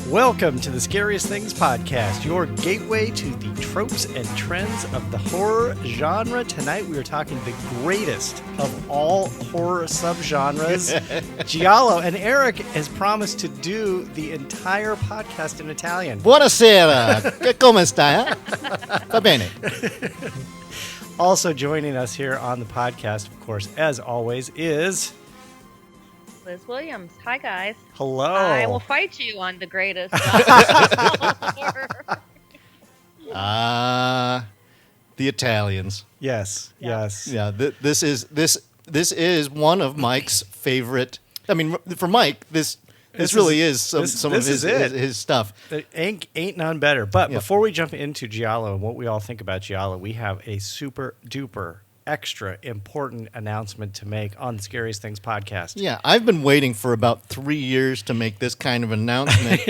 Welcome to the Scariest Things podcast, your gateway to the tropes and trends of the horror genre. Tonight we are talking the greatest of all horror subgenres, Giallo. And Eric has promised to do the entire podcast in Italian. Buona sera, come stai? Va bene. Also joining us here on the podcast, of course, as always, is... Liz Williams. Hi, guys. Hello. I will fight you on the greatest. The Italians. Yes. Yeah, this is one of Mike's favorite. I mean, for Mike, this really is some of his stuff. Ain't none better. But before we jump into Giallo and what we all think about Giallo, we have a super duper extra important announcement to make on the Scariest Things podcast. Yeah, I've been waiting for about 3 years to make this kind of announcement.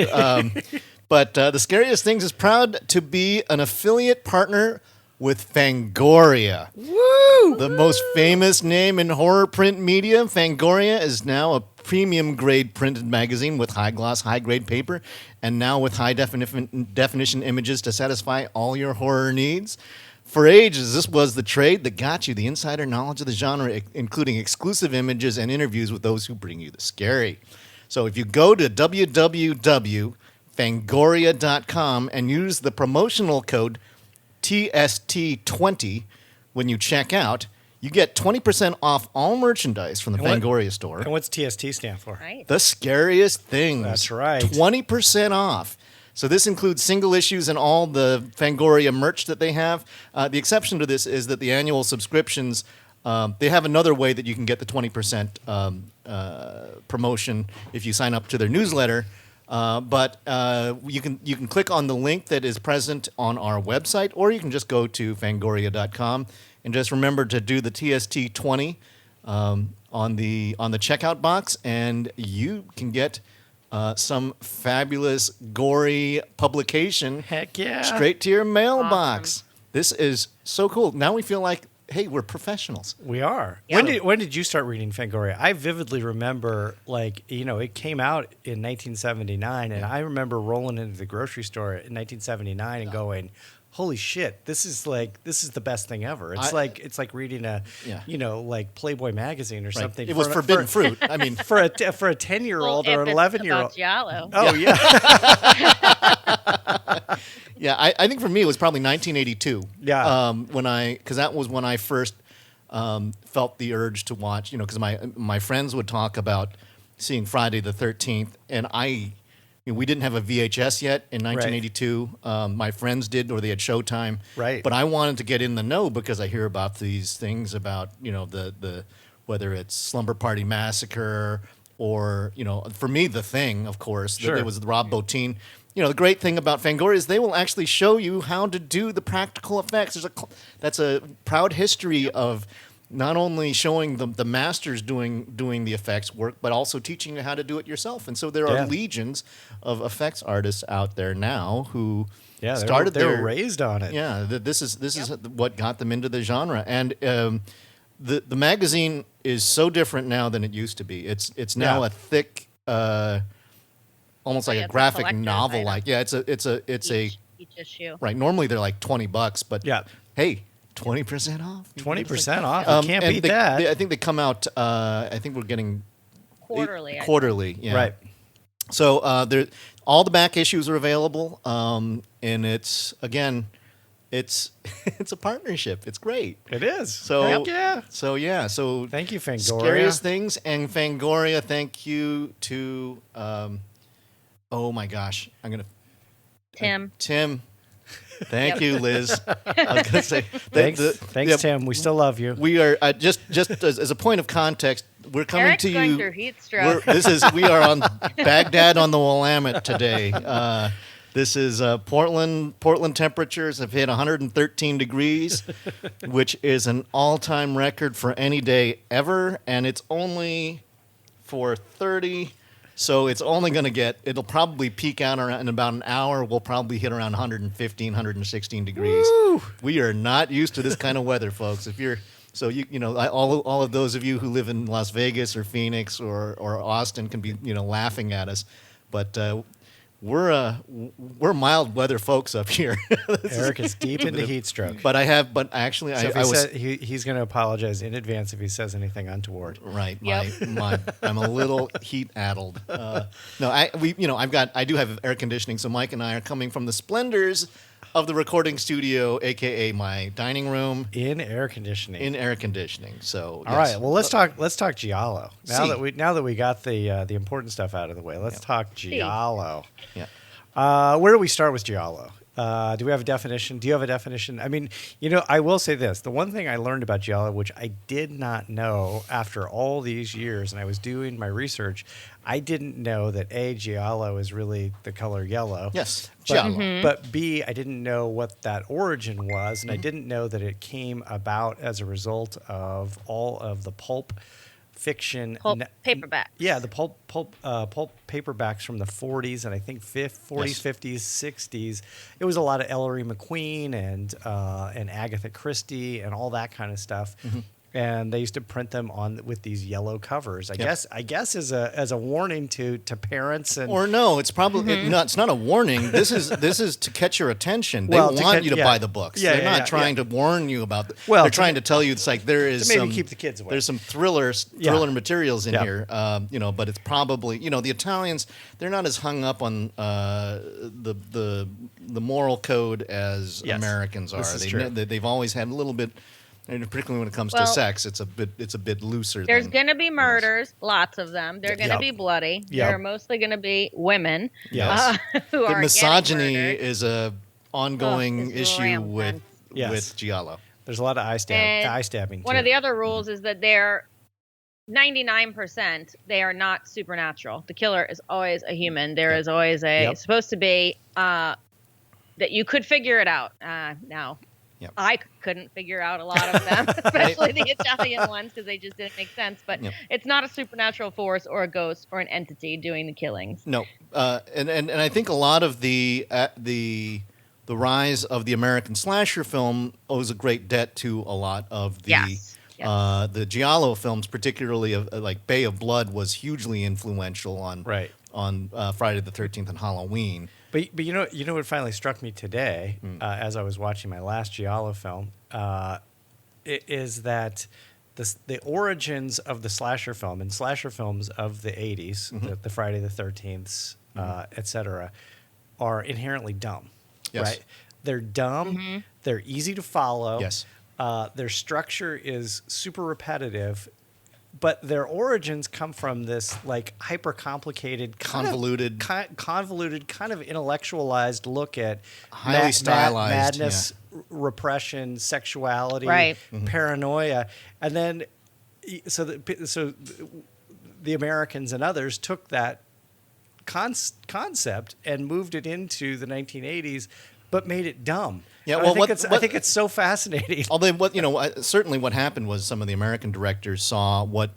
But the Scariest Things is proud to be an affiliate partner with Fangoria. Woo! The most famous name in horror print media. Fangoria is now a premium grade printed magazine with high gloss, high grade paper, and now with high definition images to satisfy all your horror needs. For ages, this was the trade that got you the insider knowledge of the genre, including exclusive images and interviews with those who bring you the scary. So if you go to www.fangoria.com and use the promotional code TST20 when you check out, you get 20% off all merchandise from the Fangoria store. And what's TST stand for? Right. The Scariest Things. That's right. 20% off. So this includes single issues and all the Fangoria merch that they have. The exception to this is that the annual subscriptions, they have another way that you can get the 20% promotion if you sign up to their newsletter. But you can click on the link that is present on our website, or you can just go to fangoria.com and just remember to do the TST20 on the checkout box, and you can get some fabulous, gory publication. Heck yeah. Straight to your mailbox. Awesome. This is so cool. Now we feel like, hey, we're professionals. We are. Yep. When did you start reading Fangoria? I vividly remember, it came out in 1979, and I remember rolling into the grocery store in 1979 and going, holy shit, this is the best thing ever. It's like reading a Playboy magazine or something. It was forbidden fruit. I mean, for a 10-year-old or an 11-year-old. Giallo. Oh yeah. Yeah, I think for me it was probably 1982. Yeah. Because that was when I first felt the urge to watch. Because my friends would talk about seeing Friday the 13th, and we didn't have a VHS yet in 1982. Right. My friends did, or they had Showtime. Right. But I wanted to get in the know because I hear about these things about the whether it's Slumber Party Massacre or for me The Thing, of course. Sure. It was Rob Bottin. The great thing about Fangoria is they will actually show you how to do the practical effects. That's a proud history of not only showing the masters doing the effects work, but also teaching you how to do it yourself. And so there are legions of effects artists out there now who started. They were raised on it. Yeah, this is what got them into the genre. And the magazine is so different now than it used to be. It's now a thick, almost like a graphic novel. It's a Each issue. right. Normally they're like $20, but hey. 20% off. 20% off. You can't beat that. I think they come out. I think we're getting Quarterly. Quarterly, yeah. Right. So all the back issues are available, and it's a partnership. It's great. It is. So Heck yeah. So Thank you, Fangoria. Scariest Things and Fangoria. Thank you to. Oh my gosh, I'm gonna. Tim. Thank you, Liz. I was going to say, thanks, Tim. We still love you. We are just as a point of context. We're coming Eric's to going you. through heat stroke. We are on Baghdad on the Willamette today. This is Portland. Portland temperatures have hit 113 degrees, which is an all-time record for any day ever, and it's only 4:30. So it's only going to it'll probably peak out in about an hour. We'll probably hit around 115, 116 degrees. Woo! We are not used to this kind of weather, folks. All of those of you who live in Las Vegas or Phoenix or Austin can be, laughing at us. But we're mild weather folks up here. Eric is deep into heat stroke. But actually So if I was he's going to apologize in advance if he says anything untoward. right. Yep. I'm a little heat addled. No, I do have air conditioning, so Mike and I are coming from the splendors of the recording studio, aka my dining room, In air conditioning. in air conditioning. So All right. Well, let's talk Giallo. Now See. that we got the important stuff out of the way, let's talk Giallo. Yeah. Where do we start with Giallo? Do we have a definition? Do you have a definition? I mean, I will say this. The one thing I learned about Giallo, which I did not know after all these years, and I was doing my research, I didn't know that A, Giallo is really the color yellow. Yes, But, Giallo. but B, I didn't know what that origin was, and I didn't know that it came about as a result of all of the pulp fiction Paperback. yeah, the pulp paperbacks from the 40s and I think 40s, 50s, 60s. It was a lot of Ellery McQueen and Agatha Christie and all that kind of stuff. And they used to print them with these yellow covers. I guess as a warning to parents and Or no, it's probably no. It's not a warning. This is to catch your attention. They Well, want you to buy the books. Yeah, They're yeah, not yeah, trying to warn you about. Well, they're trying to tell you it's like there is to maybe some, keep the kids away. There's some thriller materials in Yeah. here. But it's probably the Italians. They're not as hung up on the moral code as Yes, Americans are. this is true. They've always had a little bit. And particularly when it comes to Well, sex, it's a bit looser. There's than, going to be murders, lots of them. They're going to Yep. be bloody. Yep. They're mostly going to be women Yes. who the are misogyny getting murdered. is a ongoing it's issue rampant. with Yes. Giallo. there's a lot of eye stabbing. One too. of the other rules is that they're 99%. They are not supernatural. The killer is always a human. There is always supposed to be that you could figure it out. Now. Yep. I couldn't figure out a lot of them, especially the Italian ones, because they just didn't make sense. But it's not a supernatural force or a ghost or an entity doing the killings. No, and I think a lot of the rise of the American slasher film owes a great debt to a lot of the the Giallo films, particularly like Bay of Blood, was hugely influential on Friday the 13th and Halloween. But you know what finally struck me today as I was watching my last Giallo film is that the origins of the slasher film and slasher films of the 80s, the Friday the 13th, etc., are inherently dumb. Yes. Right? They're dumb. They're easy to follow. Yes. Their structure is super repetitive. But their origins come from this like hyper complicated, Convoluted, kind of intellectualized look at highly stylized madness, repression, sexuality, paranoia, and then so the Americans and others took that concept and moved it into the 1980s, but made it dumb. Yeah, I think it's so fascinating. Although certainly what happened was some of the American directors saw what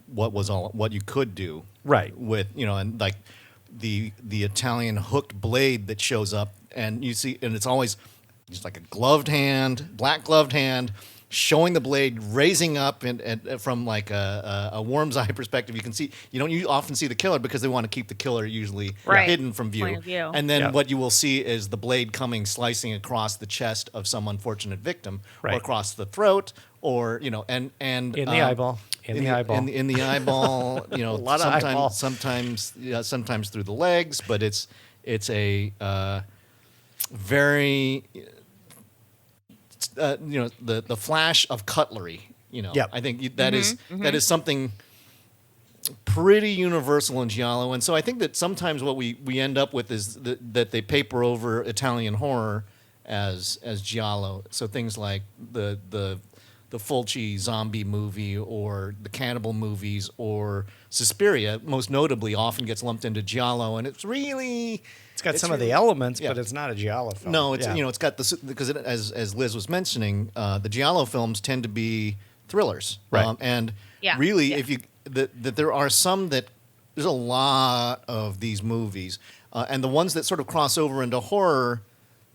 you could do with and like the Italian hooked blade that shows up, and you see, and it's always just like a black gloved hand showing the blade raising up, and from like a worm's eye perspective, you can see you often see the killer because they want to keep the killer usually hidden from view. Point of view. And then what you will see is the blade slicing across the chest of some unfortunate victim, or across the throat, or and in the eyeball, in the eyeball. A lot of eyeball. Sometimes through the legs, but it's a very the flash of cutlery. I think that is something pretty universal in Giallo, and so I think that sometimes what we end up with is that they paper over Italian horror as Giallo. So things like the Fulci zombie movie or the cannibal movies or Suspiria, most notably, often gets lumped into Giallo, and it's got some of the elements, but it's not a Giallo film. No, it's it's got because as Liz was mentioning, the Giallo films tend to be thrillers, and if you that there are some that there's a lot of these movies, and the ones that sort of cross over into horror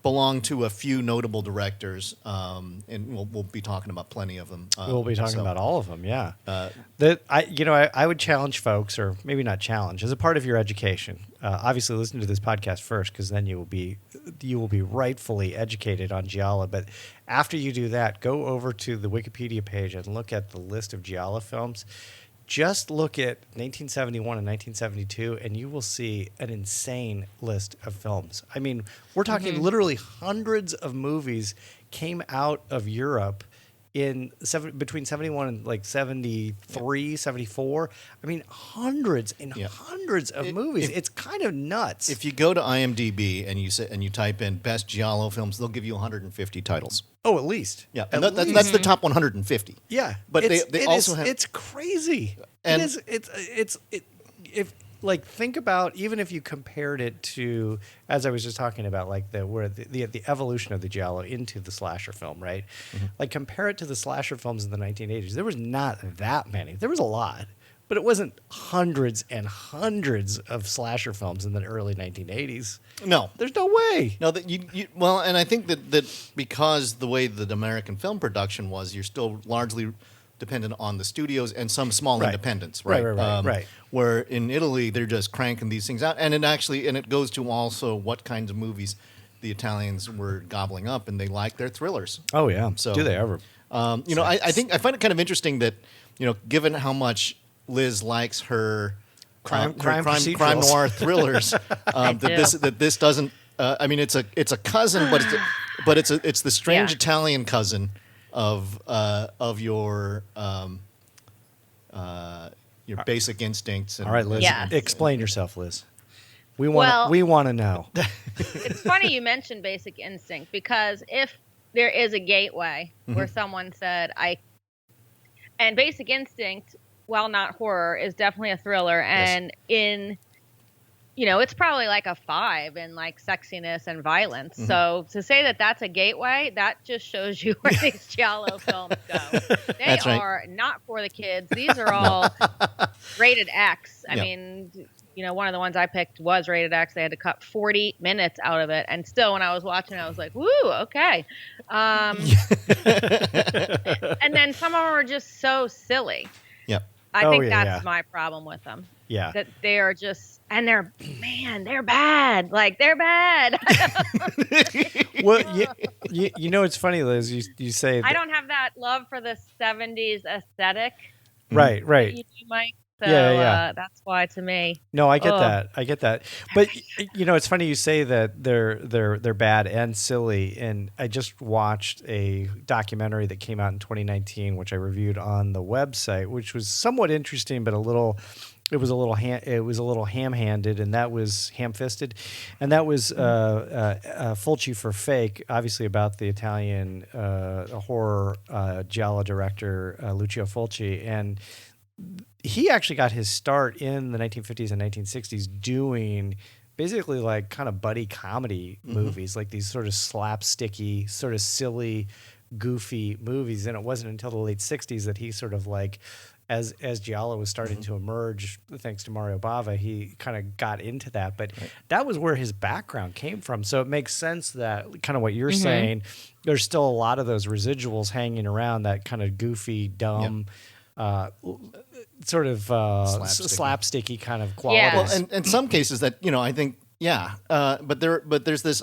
belong to a few notable directors, and we'll be talking about plenty of them. We'll be talking about all of them, I would challenge folks, or maybe not challenge, as a part of your education, obviously listen to this podcast first, because then you will be rightfully educated on Giallo. But after you do that, go over to the Wikipedia page and look at the list of Giallo films. Just look at 1971 and 1972, and you will see an insane list of films. I mean, we're talking literally hundreds of movies came out of Europe between 71 and like 73, 74. I mean, hundreds and hundreds of movies. It's kind of nuts. If you go to IMDb and you type in best Giallo films, they'll give you 150 titles. Oh, at least. Yeah, and that's the top 150. Yeah, but they also have. It's crazy. And if like think about, even if you compared it to, as I was just talking about, like the evolution of the Giallo into the slasher film, right? Like compare it to the slasher films in the 1980s. There was not that many. There was a lot, but it wasn't hundreds and hundreds of slasher films in the early 1980s. No, there's no way. No, that well, and I think that because the way that American film production was, you're still largely dependent on the studios and some small independents, right? Right. Where in Italy they're just cranking these things out, and it goes to also what kinds of movies the Italians were gobbling up, and they like their thrillers. Oh yeah. So do they ever? I think I find it kind of interesting that given how much Liz likes her crime noir thrillers, that this doesn't. I mean, it's a cousin, but it's the strange Italian cousin of your basic instincts. All right, Liz. Yes. Explain yourself, Liz. We want to know. It's funny you mentioned Basic Instinct, because if there is a gateway where someone said, and Basic Instinct, while not horror, is definitely a thriller, and it's probably like a 5 in like sexiness and violence. So to say that that's a gateway, that just shows you where these Giallo films go. They are not for the kids. These are all rated X. I mean, one of the ones I picked was rated X. They had to cut 40 minutes out of it. And still, when I was watching, I was like, woo, okay. And then some of them are just so silly. Yep. I think that's my problem with them. Yeah. That they are just, and they're bad. Like, they're bad. Well, it's funny, Liz. You say I don't have that love for the 70s aesthetic. Right. You do, Mike. So that's why, to me. No, I get that. But it's funny you say that they're bad and silly. And I just watched a documentary that came out in 2019, which I reviewed on the website, which was somewhat interesting, but it was a little ham-handed, and that was ham-fisted, and that was Fulci for Fake, obviously about the Italian horror Giallo director Lucio Fulci, and he actually got his start in the 1950s and 1960s doing basically like kind of buddy comedy movies, like these sort of slapsticky, sort of silly, goofy movies. And it wasn't until the late 60s that he sort of like, as Giallo was starting to emerge, thanks to Mario Bava, he kind of got into that. But that was where his background came from. So it makes sense that kind of what you're saying, there's still a lot of those residuals hanging around, that kind of goofy, dumb, sort of slapsticky kind of quality. Yeah. Well, and in some cases that I think but there's this.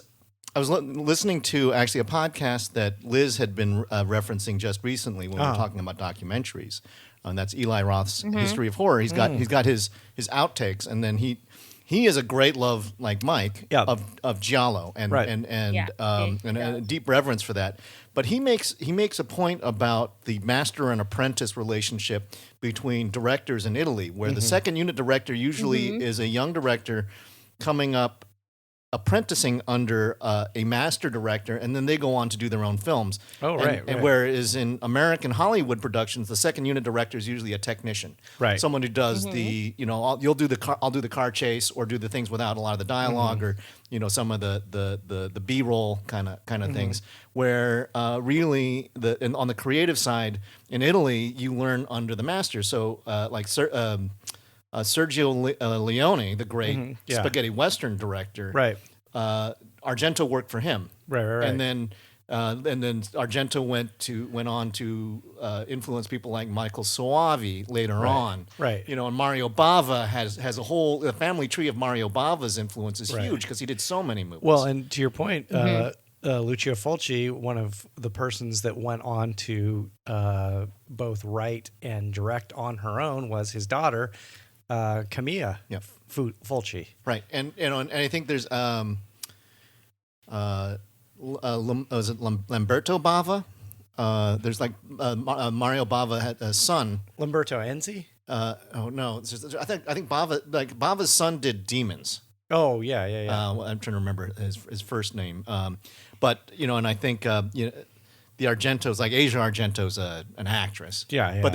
I was listening to actually a podcast that Liz had been referencing just recently when we were talking about documentaries, and that's Eli Roth's History of Horror. He's got his outtakes, and then he is a great love, like Mike, of Giallo and a deep reverence for that. But he makes a point about the master and apprentice relationship between directors in Italy, where the second unit director usually is a young director coming up, apprenticing under a master director, and then they go on to do their own films. And whereas in American Hollywood productions, the second unit director is usually a technician, right? Someone who does the I'll do the car chase, or do the things without a lot of the dialogue, or some of the B-roll kind of things. Where really on the creative side in Italy, you learn under the master. So Sergio Leone, the great spaghetti western director, right? Argento worked for him, right. And then And then Argento went on to influence people like Michael Soavi later on. Right. You know, and Mario Bava has the family tree of Mario Bava's influence is Right. huge because he did so many movies. Well, and to your point, Lucio Fulci, one of the persons that went on to both write and direct on her own, was his daughter, Camilla Fulci. Right, and you know, and I think there's was it Lamberto Bava? There's like Mario Bava had a son. Lamberto Enzi? Oh no, I think Bava's son did Demons. Oh yeah. I'm trying to remember his first name. But you know, and I think you know, the Argentos, like Asia Argento's an actress. Yeah. But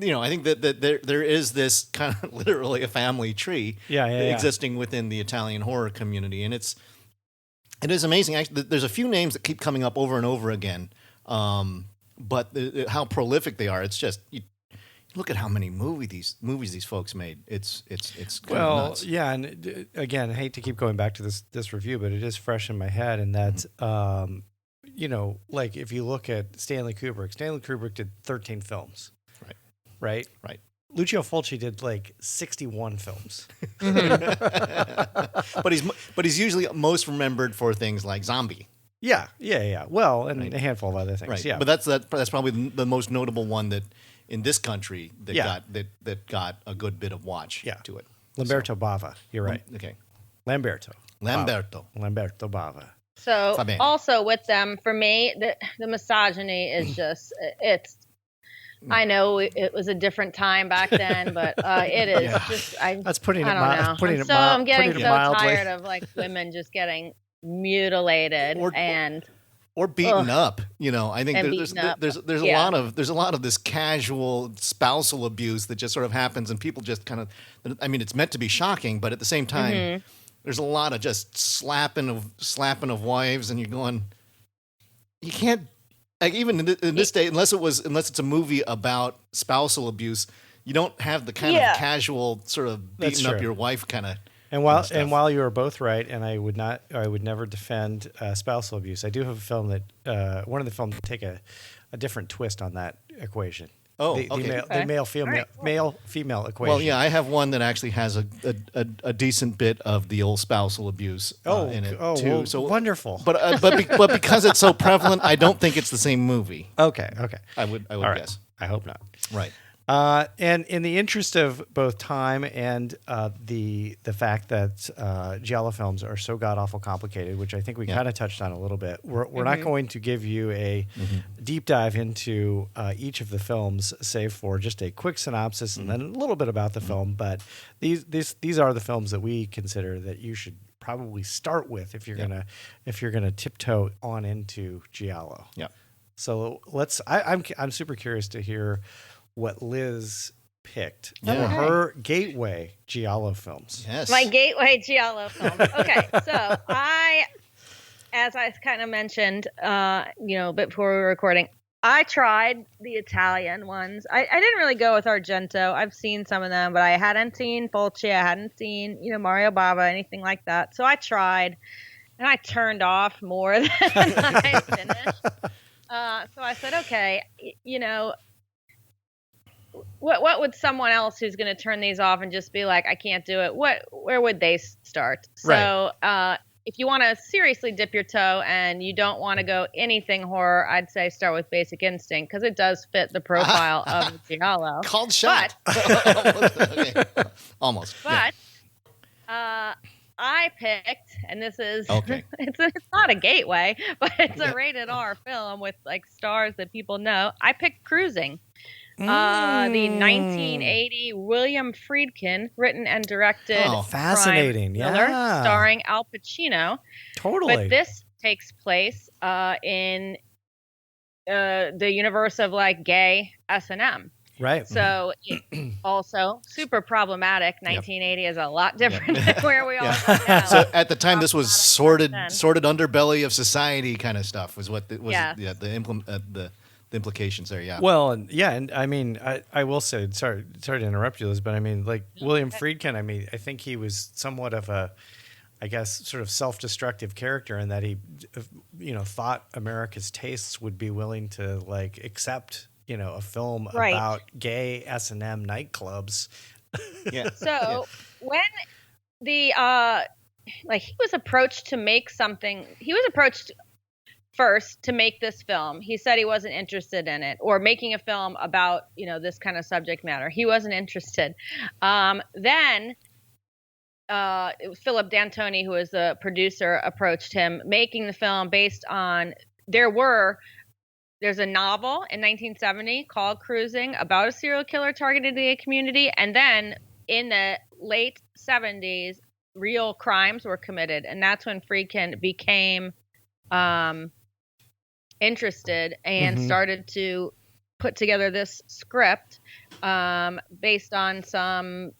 you know, I think that there is this kind of literally a family tree existing within the Italian horror community, and it is amazing. Actually, there's a few names that keep coming up over and over again, but how prolific they are. It's just you look at how many movies these folks made. It's kind of nuts. Yeah, and again, I hate to keep going back to this review, but it is fresh in my head, and that's you know, like if you look at Stanley Kubrick did 13 films, right. Lucio Fulci did like 61 films. But he's usually most remembered for things like Zombie. Yeah. Well, and a handful of other things. Right. Yeah. But that's probably the most notable one that in this country that got a good bit of watch to it. Lamberto Bava. You're right. Okay. Lamberto Bava. So also with them, for me, the misogyny is just it's. I know it was a different time back then, but it is just. That's putting it. I'm getting so tired of like women just getting mutilated or beaten up. You know, I think there's a lot of this casual spousal abuse that just sort of happens, and people just kind of. I mean, it's meant to be shocking, but at the same time, there's a lot of just slapping of wives, and you're going, you can't. Like even in this day, unless it's a movie about spousal abuse, you don't have the kind of casual sort of beating up your wife kind of. And while you are both right, and I would never defend spousal abuse. I do have a film that one of the films take a different twist on that equation. Oh, the male-female equation. Well, yeah, I have one that actually has a decent bit of the old spousal abuse in it too. Well, so wonderful. But because it's so prevalent, I don't think it's the same movie. Okay. I would guess. I hope not. Right. And in the interest of both time and the fact that Giallo films are so god awful complicated, which I think we kind of touched on a little bit, we're not going to give you a deep dive into each of the films, save for just a quick synopsis and then a little bit about the film. But these are the films that we consider that you should probably start with if you're gonna tiptoe on into Giallo. Yeah. So I'm super curious to hear what Liz picked for her gateway Giallo films. Yes. My gateway Giallo film. Okay, so as I kind of mentioned, before we were recording, I tried the Italian ones. I didn't really go with Argento. I've seen some of them, but I hadn't seen Fulci. I hadn't seen, Mario Bava, anything like that. So I tried, and I turned off more than I finished. So I said, okay, what would someone else who's going to turn these off and just be like, I can't do it? Where would they start? So if you want to seriously dip your toe and you don't want to go anything horror, I'd say start with Basic Instinct because it does fit the profile of the Giallo. Called shot. Almost. But I picked, and this is it's not a gateway, but it's a rated R film with like stars that people know. I picked Cruising. The 1980 William Friedkin, written and directed. Oh, fascinating! Thriller, starring Al Pacino. Totally. But this takes place in the universe of like gay S&M. Right. So also super problematic. 1980 is a lot different than where we are right now. So at the time, this was sordid underbelly of society kind of stuff. Was what the implications there, yeah. Well, and I mean, I will say, sorry to interrupt you, Liz, but I mean, like William Friedkin, I mean, I think he was somewhat of a I guess, sort of self-destructive character, and that he, thought America's tastes would be willing to like accept, a film Right. about gay S&M nightclubs. Yeah. So when the he was approached to make something, he was approached first to make this film. He said he wasn't interested in it, or making a film about, this kind of subject matter. He wasn't interested. Then it was Philip D'Antoni, who was the producer, approached him, making the film based on, there's a novel in 1970 called Cruising about a serial killer targeted the gay community. And then in the late 70s, real crimes were committed. And that's when Friedkin became interested and started to put together this script based on some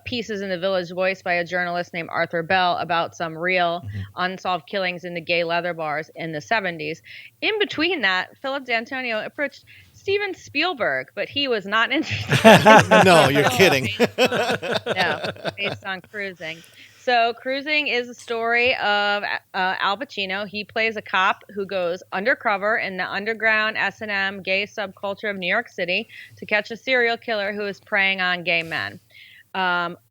pieces in the Village Voice by a journalist named Arthur Bell about some real unsolved killings in the gay leather bars in the 70s. In between that, Philip D'Antonio approached Steven Spielberg, but he was not interested. No, you're kidding. Based on Cruising. So Cruising is a story of Al Pacino. He plays a cop who goes undercover in the underground S&M gay subculture of New York City to catch a serial killer who is preying on gay men.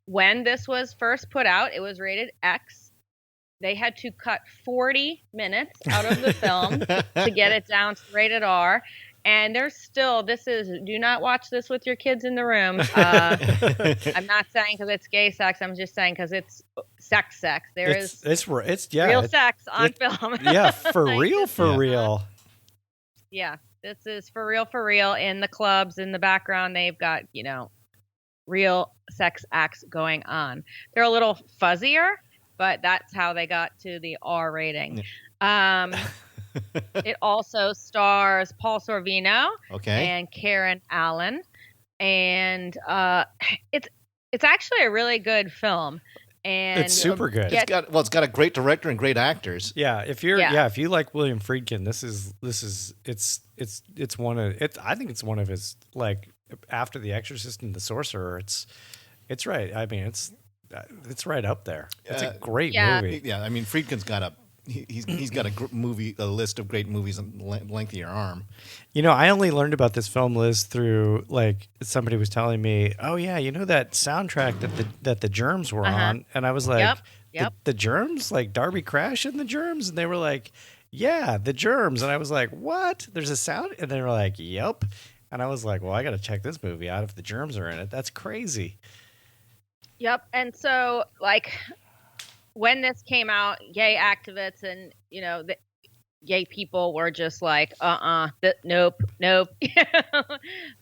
When this was first put out, it was rated X. They had to cut 40 minutes out of the film to get it down to rated R. And there's still, do not watch this with your kids in the room. I'm not saying because it's gay sex. I'm just saying because it's sex. It's real sex on film. Yeah, for real. Yeah, this is for real in the clubs. In the background, they've got, real sex acts going on. They're a little fuzzier, but that's how they got to the R rating. It also stars Paul Sorvino and Karen Allen, and it's actually a really good film. And it's super good. It's got a great director and great actors. Yeah, if you like William Friedkin, it's one of it. I think it's one of his, like, after The Exorcist and The Sorcerer. It's right. I mean, it's right up there. It's a great movie. Yeah, I mean, Friedkin's got he's got a list of great movies on the length of your arm. I only learned about this film, Liz, through, like, somebody was telling me, oh yeah, that soundtrack that the Germs were on, and I was like, yep. The Germs, like Darby Crash and the Germs, and they were like, yeah, the Germs, and I was like, what? There's a sound, and they were like, yep, and I was like, well, I got to check this movie out if the Germs are in it. That's crazy. Yep, and so, like, when this came out, gay activists and, the gay people were just like, nope.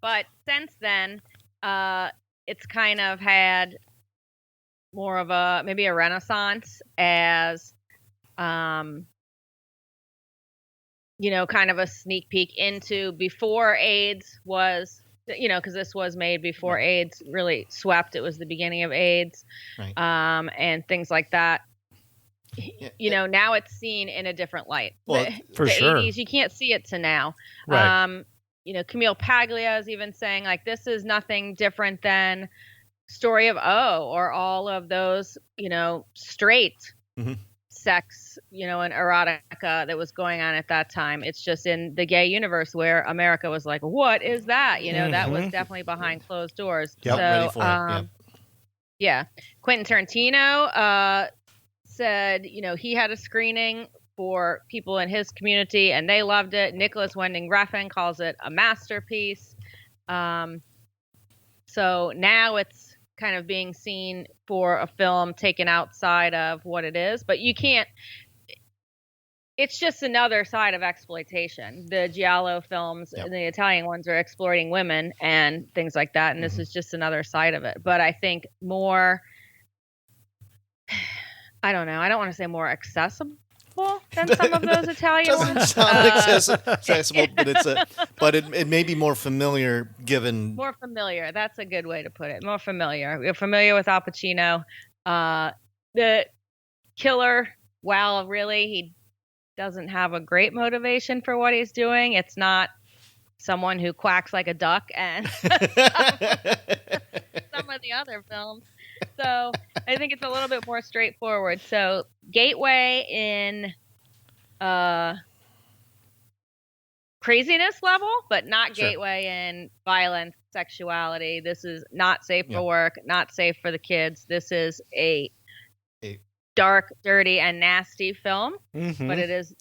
But since then, it's kind of had more of maybe a renaissance as, kind of a sneak peek into before AIDS was, because this was made before AIDS really swept. It was the beginning of AIDS, and things like that. Now it's seen in a different light. Well, for the sure. 80s, you can't see it to now. Right. Camille Paglia is even saying, like, this is nothing different than Story of O or all of those, straight sex, and erotica that was going on at that time. It's just in the gay universe where America was like, what is that? That was definitely behind closed doors. Yep. So, Ready for it. yeah. Quentin Tarantino said, he had a screening for people in his community and they loved it. Nicholas Winding Refn calls it a masterpiece. So now it's kind of being seen for a film taken outside of what it is, but you can't, it's just another side of exploitation. The Giallo films and the Italian ones are exploiting women and things like that. And this is just another side of it. But I think more, I don't know, I don't want to say more accessible than some of those Italian Doesn't ones. sound accessible, but it may be more familiar given. More familiar. That's a good way to put it. More familiar. We're familiar with Al Pacino. The killer, while really he doesn't have a great motivation for what he's doing, it's not someone who quacks like a duck and some of the other films. So I think it's a little bit more straightforward. So gateway in craziness level, but not Sure. gateway in violence, sexuality. This is not safe Yeah. for work, not safe for the kids. This is a A- dark, dirty, and nasty film, Mhm. but it is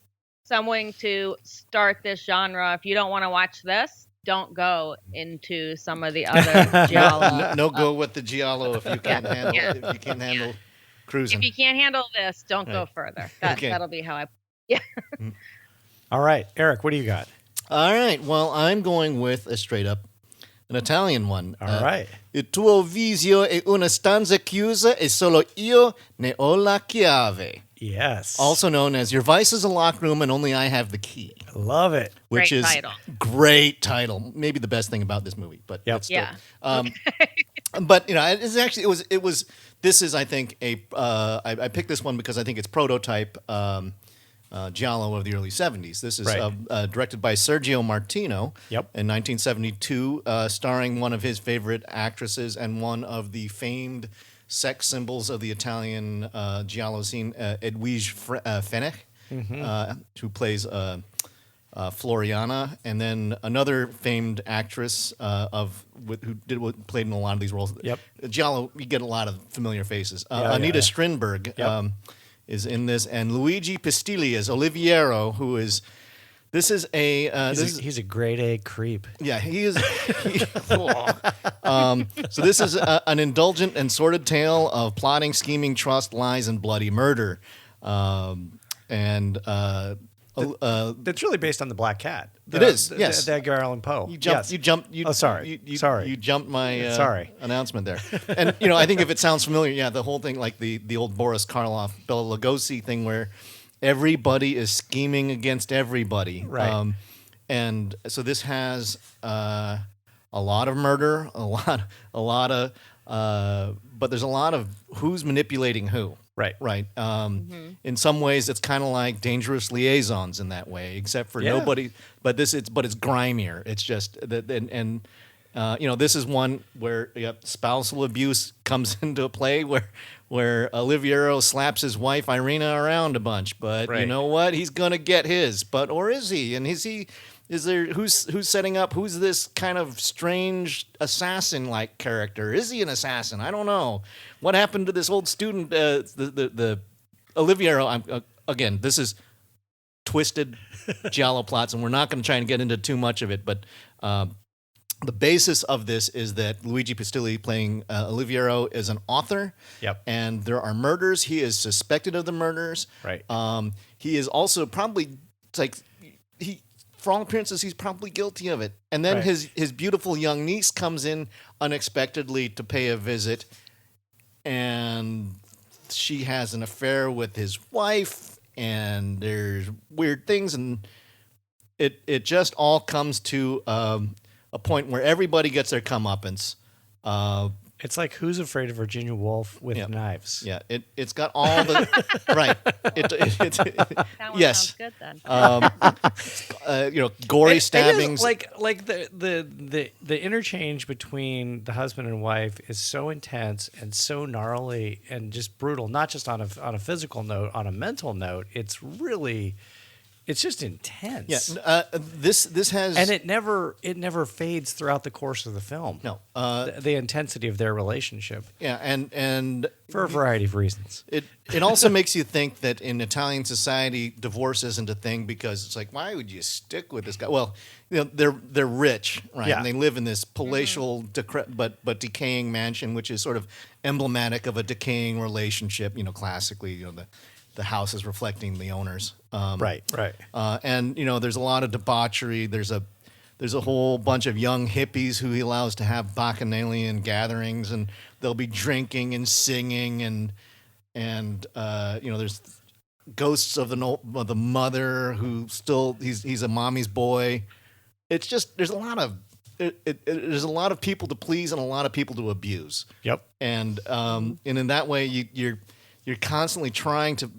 something to start this genre. If you don't want to watch this, don't go into some of the other Giallo. No go with the Giallo if you can't handle Yeah. if you can't handle cruising. If you can't handle this, don't go Right. further. Okay. That'll be how I. All right, Eric, what do you got? All right. Well, I'm going with an Italian one. All right. Il tuo visio è una stanza chiusa e solo io ne ho la chiave. Yes. Also known as Your Vice is a Locked Room and Only I Have the Key. Love it. Which Great is title. great title. Maybe the best thing about this movie, but Yep. it's still, Yeah. But it's actually it was. This is I think I picked this one because I think it's prototype Giallo of the early '70s. This is Right. directed by Sergio Martino. Yep. In 1972, starring one of his favorite actresses and one of the famed sex symbols of the Italian Giallo scene, Edwige Fenech, who plays Floriana, and then another famed actress who played in a lot of these roles. Yep. Giallo, you get a lot of familiar faces. Yeah, Anita yeah. Strindberg Yep. is in this, and Luigi Pistilli as Oliviero, who is. This is a. He's a grade A creep. Yeah, he is. So this is an indulgent and sordid tale of plotting, scheming, trust, lies, and bloody murder. That's really based on the Black Cat. It is, yes. The Edgar Allan Poe. You jumped. Yes. Oh, sorry. Sorry. You jumped my Sorry. announcement there. And I think if it sounds familiar, yeah, the whole thing, like the old Boris Karloff, Bela Lugosi thing, where everybody is scheming against everybody. Right. And so this has a lot of murder, a lot of, but there's a lot of who's manipulating who. Right. Right. In some ways, it's kind of like Dangerous Liaisons in that way, except for Yeah. nobody. But it's grimier. It's just that, and this is one where spousal abuse comes into play, where Oliviero slaps his wife Irina around a bunch. But you Right. know what? He's gonna get his. But or is he? And is he? Is there who's setting up? Who's this kind of strange assassin-like character? Is he an assassin? I don't know. What happened to this old student? The Oliviero. Again, this is twisted Giallo plots, and we're not going to try and get into too much of it. But the basis of this is that Luigi Pistilli, playing Oliviero, is an author. Yep. And there are murders. He is suspected of the murders. Right. He is also probably for all appearances, he's probably guilty of it. And then Right. his beautiful young niece comes in unexpectedly to pay a visit, and she has an affair with his wife, and there's weird things, and it just all comes to a point where everybody gets their comeuppance. It's like Who's Afraid of Virginia Woolf with Yeah. knives. Yeah, it's got all the right. That one Yes. sounds good then. Gory It is stabbings. like the interchange between the husband and wife is so intense and so gnarly and just brutal. Not just on a physical note, on a mental note. It's just intense. Yeah, this has And it never fades throughout the course of the film. no. The intensity of their relationship Yeah, and for a variety of reasons. it also makes you think that in Italian society, divorce isn't a thing because it's like, why would you stick with this guy? Well, they're rich, right? Yeah. And they live in this palatial, but decaying mansion, which is sort of emblematic of a decaying relationship. Classically, the house is reflecting the owners. Right. And there's a lot of debauchery. There's a whole bunch of young hippies who he allows to have bacchanalian gatherings, and they'll be drinking and singing, and there's ghosts of the mother who still he's a mommy's boy. It's just there's a lot of people to please and a lot of people to abuse. Yep. And in that way you're constantly trying to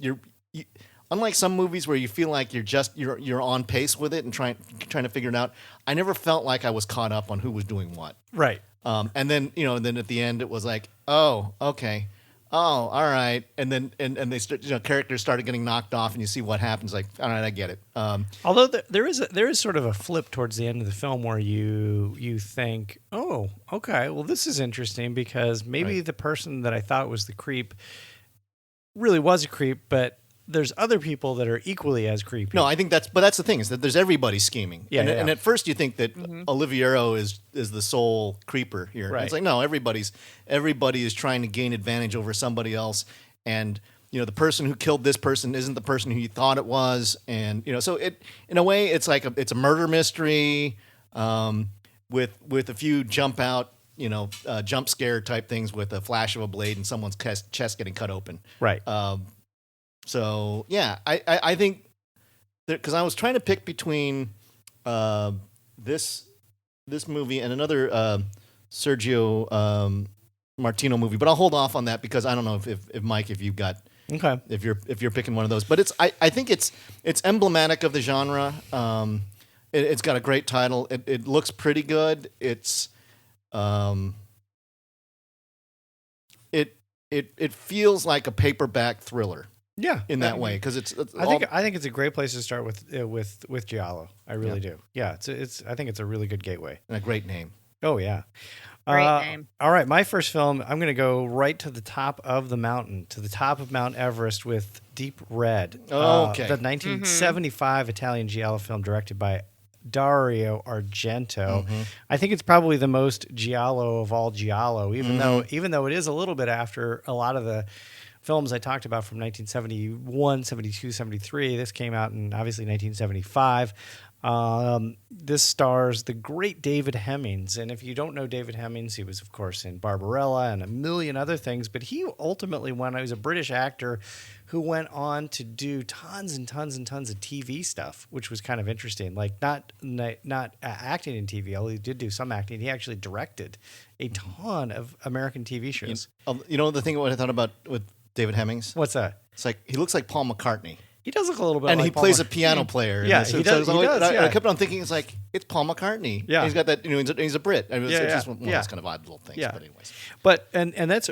unlike some movies where you feel like you're on pace with it and trying to figure it out, I never felt like I was caught up on who was doing what. Right. And then then at the end it was like, oh, okay, oh, all right, and then and they characters started getting knocked off, and you see what happens. Like, all right, I get it. Although there is sort of a flip towards the end of the film where you think, oh, okay, well, this is interesting because maybe the person that I thought was the creep really was a creep, but there's other people that are equally as creepy. No, I think that's the thing is that there's everybody scheming. Yeah, and at first you think that Oliviero is the sole creeper here. Right. It's like, no, everybody is trying to gain advantage over somebody else, and the person who killed this person isn't the person who you thought it was, and so it in a way it's like it's a murder mystery with a few jump scare type things with a flash of a blade and someone's chest getting cut open. Right. So yeah, I think because I was trying to pick between this movie and another Sergio Martino movie, but I'll hold off on that because I don't know if Mike, if you've got if you're picking one of those, but I think it's emblematic of the genre. It's got a great title. It looks pretty good. It feels like a paperback thriller. Yeah, in that way, because I think it's a great place to start with Giallo. I really do. Yeah, I think it's a really good gateway and a great name. Oh yeah, great name. All right, my first film. I'm going to go right to the top of the mountain, to the top of Mount Everest with Deep Red. Okay, the 1975 Italian Giallo film directed by Dario Argento. I think it's probably the most Giallo of all Giallo, even though it is a little bit after a lot of the films I talked about from 1971, 72, 73. This came out in obviously 1975. This stars the great David Hemmings. And if you don't know David Hemmings, he was, of course, in Barbarella and a million other things. But he ultimately he was a British actor who went on to do tons and tons and tons of TV stuff, which was kind of interesting. Like not acting in TV, although he did do some acting. He actually directed a ton of American TV shows. The thing what I thought about with David Hemmings? What's that? It's like he looks like Paul McCartney. He does look a little bit, and like he plays a piano player. Yeah, he does. I kept on thinking, it's like it's Paul McCartney. Yeah, he's got that. He's a Brit. It's just one of those kind of odd little things. Yeah. But anyways, and that's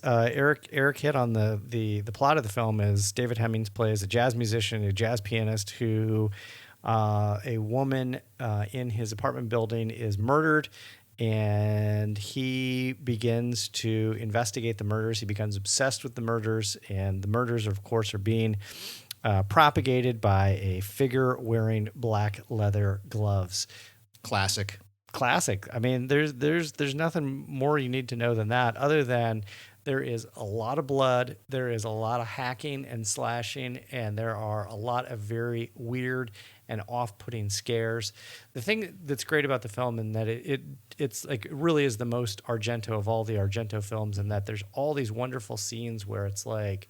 Eric hit on the plot of the film. Is David Hemmings plays a jazz musician, a jazz pianist who a woman in his apartment building is murdered. And he begins to investigate the murders. He becomes obsessed with the murders, and the murders, of course, are being propagated by a figure wearing black leather gloves. Classic. I mean, there's nothing more you need to know than that, other than there is a lot of blood, there is a lot of hacking and slashing, and there are a lot of very weird and off-putting scares. The thing that's great about the film is that it's like it really is the most Argento of all the Argento films, and that there's all these wonderful scenes where it's like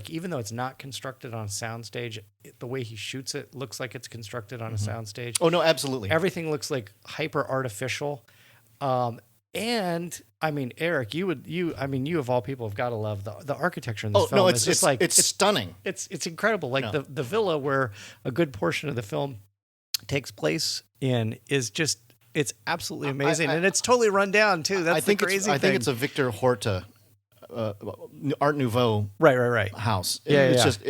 even though it's not constructed on a soundstage, the way he shoots it looks like it's constructed on a soundstage. Oh no, absolutely. Everything looks like hyper artificial. And I mean, Eric, you of all people have got to love the architecture in this film. No, it's stunning. It's incredible. Like the villa where a good portion of the film takes place in is just, it's absolutely amazing. And it's totally run down too. That's the crazy thing. I think it's a Victor Horta Art Nouveau right house. It's just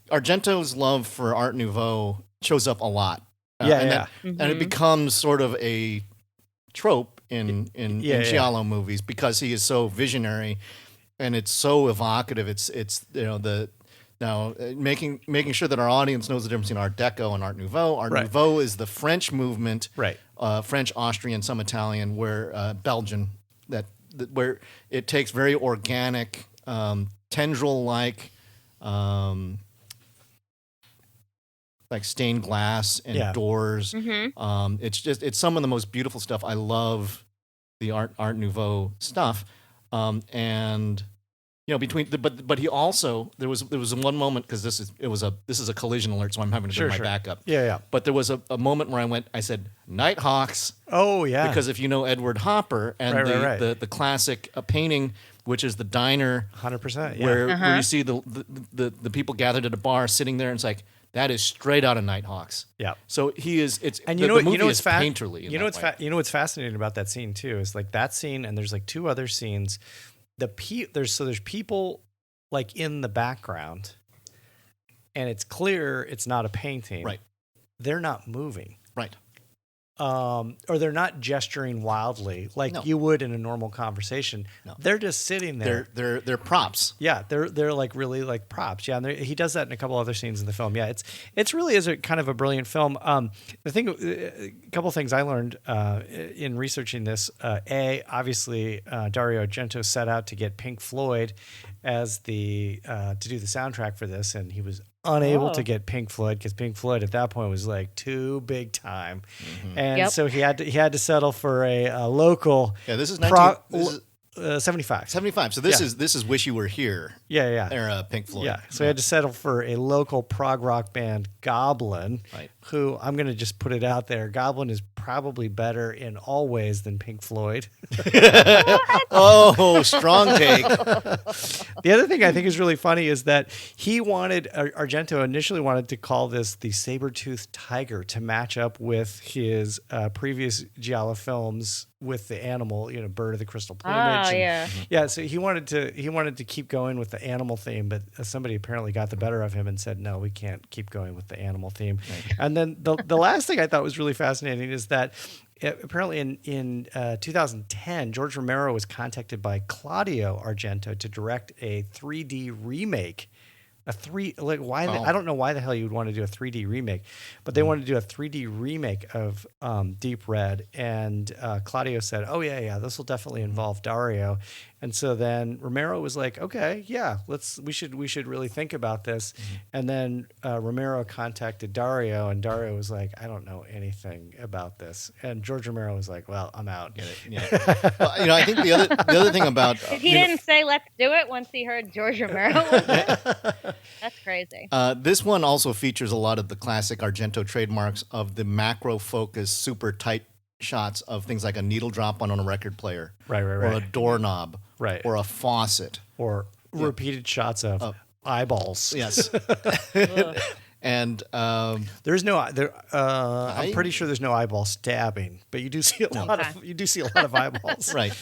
Argento's love for Art Nouveau shows up a lot. And it becomes sort of a trope in Giallo movies because he is so visionary and it's so evocative. It's making sure that our audience knows the difference between Art Deco and Art Nouveau. Art Nouveau is the French movement, French, Austrian, some Italian, where Belgian, where it takes very organic, tendril-like, like stained glass and doors. It's some of the most beautiful stuff. I love the Art Nouveau stuff, and but he also there was one moment, because this is a collision alert, so I'm having to bring my back up. But there was a moment where I said Nighthawks. Oh yeah, because if you know Edward Hopper and the classic painting which is the diner 100%. Yeah. where you see the people gathered at a bar sitting there, and it's like that is straight out of Nighthawks. Yeah. So he is. It's and the movie is painterly. You know what's fascinating about that scene too is like that scene, and there's like two other scenes. There's people like in the background, and it's clear it's not a painting. Right. They're not moving. Right. Or they're not gesturing wildly like you would in a normal conversation. No. They're just sitting there. They're props. Yeah, they're like really like props. Yeah, and he does that in a couple other scenes in the film. Yeah, it's really is a kind of a brilliant film. The thing, a couple things I learned in researching this. Obviously, Dario Argento set out to get Pink Floyd as to do the soundtrack for this, and he was unable to get Pink Floyd because Pink Floyd at that point was like too big time, and so he had to settle for a local. Yeah, this is 75. 75. So this is Wish You Were Here. Yeah. Era Pink Floyd. Yeah. So he had to settle for a local prog rock band, Goblin, right. Who I'm going to just put it out there. Goblin is probably better in all ways than Pink Floyd. Oh, strong take. The other thing I think is really funny is that Argento initially wanted to call this the saber-toothed tiger to match up with his previous Giallo films with the animal, bird of the crystal plumage. Yeah. So he wanted to keep going with the animal theme, but somebody apparently got the better of him and said, no, we can't keep going with the animal theme. Right. And then the last thing I thought was really fascinating is that apparently in 2010, George Romero was contacted by Claudio Argento to direct a 3D remake. I don't know why the hell you would want to do a 3D remake, but they wanted to do a 3D remake of Deep Red, and Claudio said, "Oh yeah, this will definitely involve Dario," and so then Romero was like, "Okay, yeah, we should really think about this," and then Romero contacted Dario, and Dario was like, "I don't know anything about this," and George Romero was like, "Well, I'm out." Get it? Yeah. Well, I think the other thing about he didn't say let's do it once he heard George Romero was it. That's crazy. This one also features a lot of the classic Argento trademarks of the macro focus, super tight shots of things like a needle drop on a record player, right, or a doorknob, right, or a faucet, or repeated shots of eyeballs. Yes. And there's no. I'm pretty sure there's no eyeball stabbing, but you do see a lot of eyeballs. Right.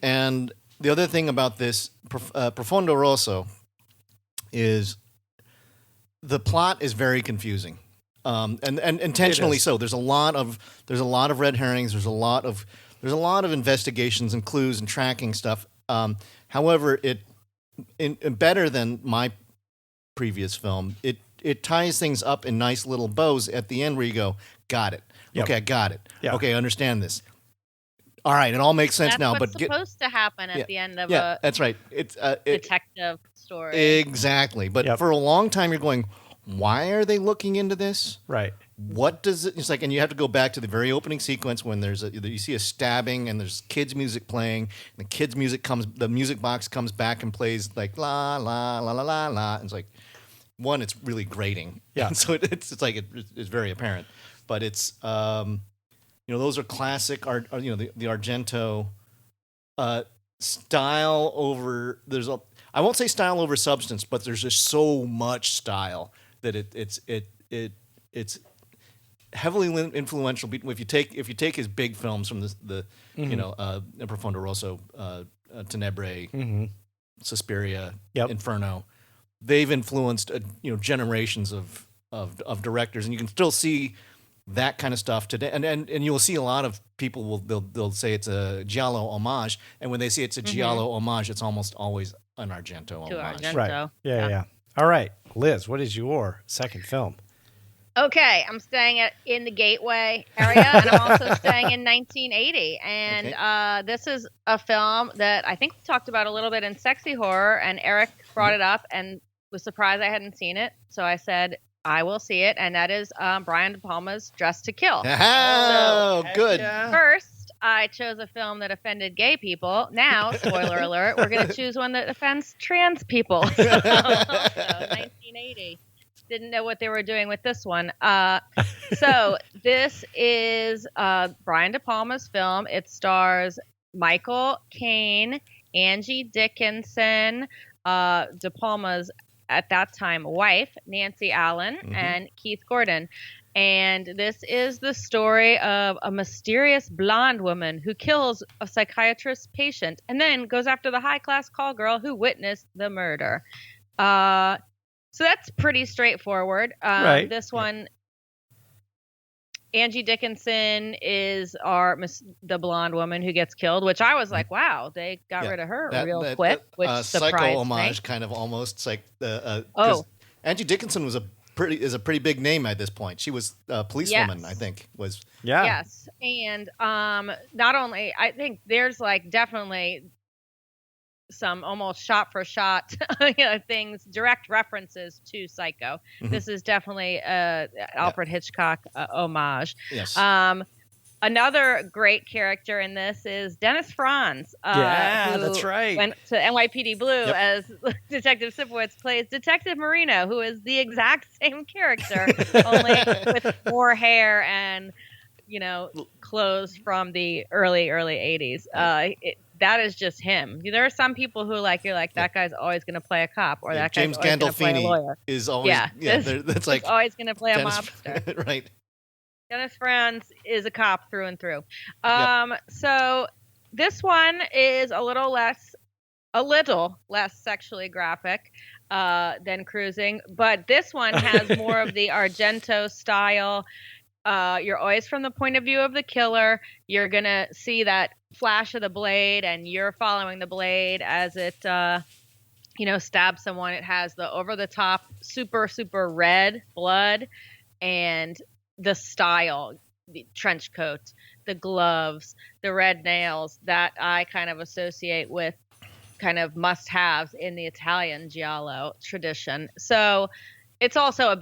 And the other thing about this Profondo Rosso is the plot is very confusing, and intentionally so. There's a lot of red herrings. There's a lot of investigations and clues and tracking stuff. However, better than my previous film, it ties things up in nice little bows at the end where you go, got it. Yep. Okay, I got it. Yep. Okay, I understand this. All right, it all makes sense that's now. What's but supposed to happen at the end of that's right. It's detective story. Exactly. But for a long time, you're going, why are they looking into this? Right. What does it? It's like, and you have to go back to the very opening sequence when you see a stabbing and there's kids' music playing. And the kids' music the music box comes back and plays like la la la la la la. And it's like, one, it's really grating. Yeah. And so it's very apparent, but it's those are classic art. The Argento style over. I won't say style over substance, but there's just so much style that it's heavily influential. If you take his big films from the Profondo Rosso, Tenebrae, Suspiria, Inferno, they've influenced generations of directors, and you can still see that kind of stuff today. And you'll see a lot of people they'll say it's a Giallo homage, and when they say it's a Giallo homage, it's almost always an Argento homage. Argento. Right? Yeah. All right, Liz, what is your second film? Okay, I'm staying in the Gateway area, and I'm also staying in 1980. And this is a film that I think we talked about a little bit in Sexy Horror, and Eric brought it up and was surprised I hadn't seen it. So I said, I will see it, and that is Brian De Palma's Dressed to Kill. Oh, good. First, I chose a film that offended gay people. Now, spoiler alert, we're going to choose one that offends trans people. So, 1980. Didn't know what they were doing with this one. So this is Brian De Palma's film. It stars Michael Caine, Angie Dickinson, De Palma's at that time wife, Nancy Allen, and Keith Gordon. And this is the story of a mysterious blonde woman who kills a psychiatrist patient and then goes after the high-class call girl who witnessed the murder. So that's pretty straightforward. Right. This one, Angie Dickinson is the blonde woman who gets killed, which I was like, wow, they got rid of her real quick, which surprised Psycho homage, me. kind of almost. It's like Angie Dickinson is a pretty big name at this point. She was a policewoman, I think. Yes, and not only I think there's like definitely some almost shot for shot things, direct references to Psycho. This is definitely Alfred Hitchcock homage. Yes. Another great character in this is Dennis Franz. That's right. Went to NYPD Blue as Detective Sipowicz plays Detective Marino, who is the exact same character, only with more hair and clothes from the early 80s. That is just him. There are some people who you're like, that guy's always going to play a cop, or that guy's always going to play a lawyer. Is always that's like always going to play Dennis, a mobster. Right. Dennis Franz is a cop through and through. So this one is a little less sexually graphic than Cruising, but this one has more of the Argento style. You're always from the point of view of the killer. You're going to see that flash of the blade, and you're following the blade as it, stabs someone. It has the over-the-top, super, super red blood, and the style, the trench coat, the gloves, the red nails that I kind of associate with kind of must-haves in the Italian Giallo tradition. So it's also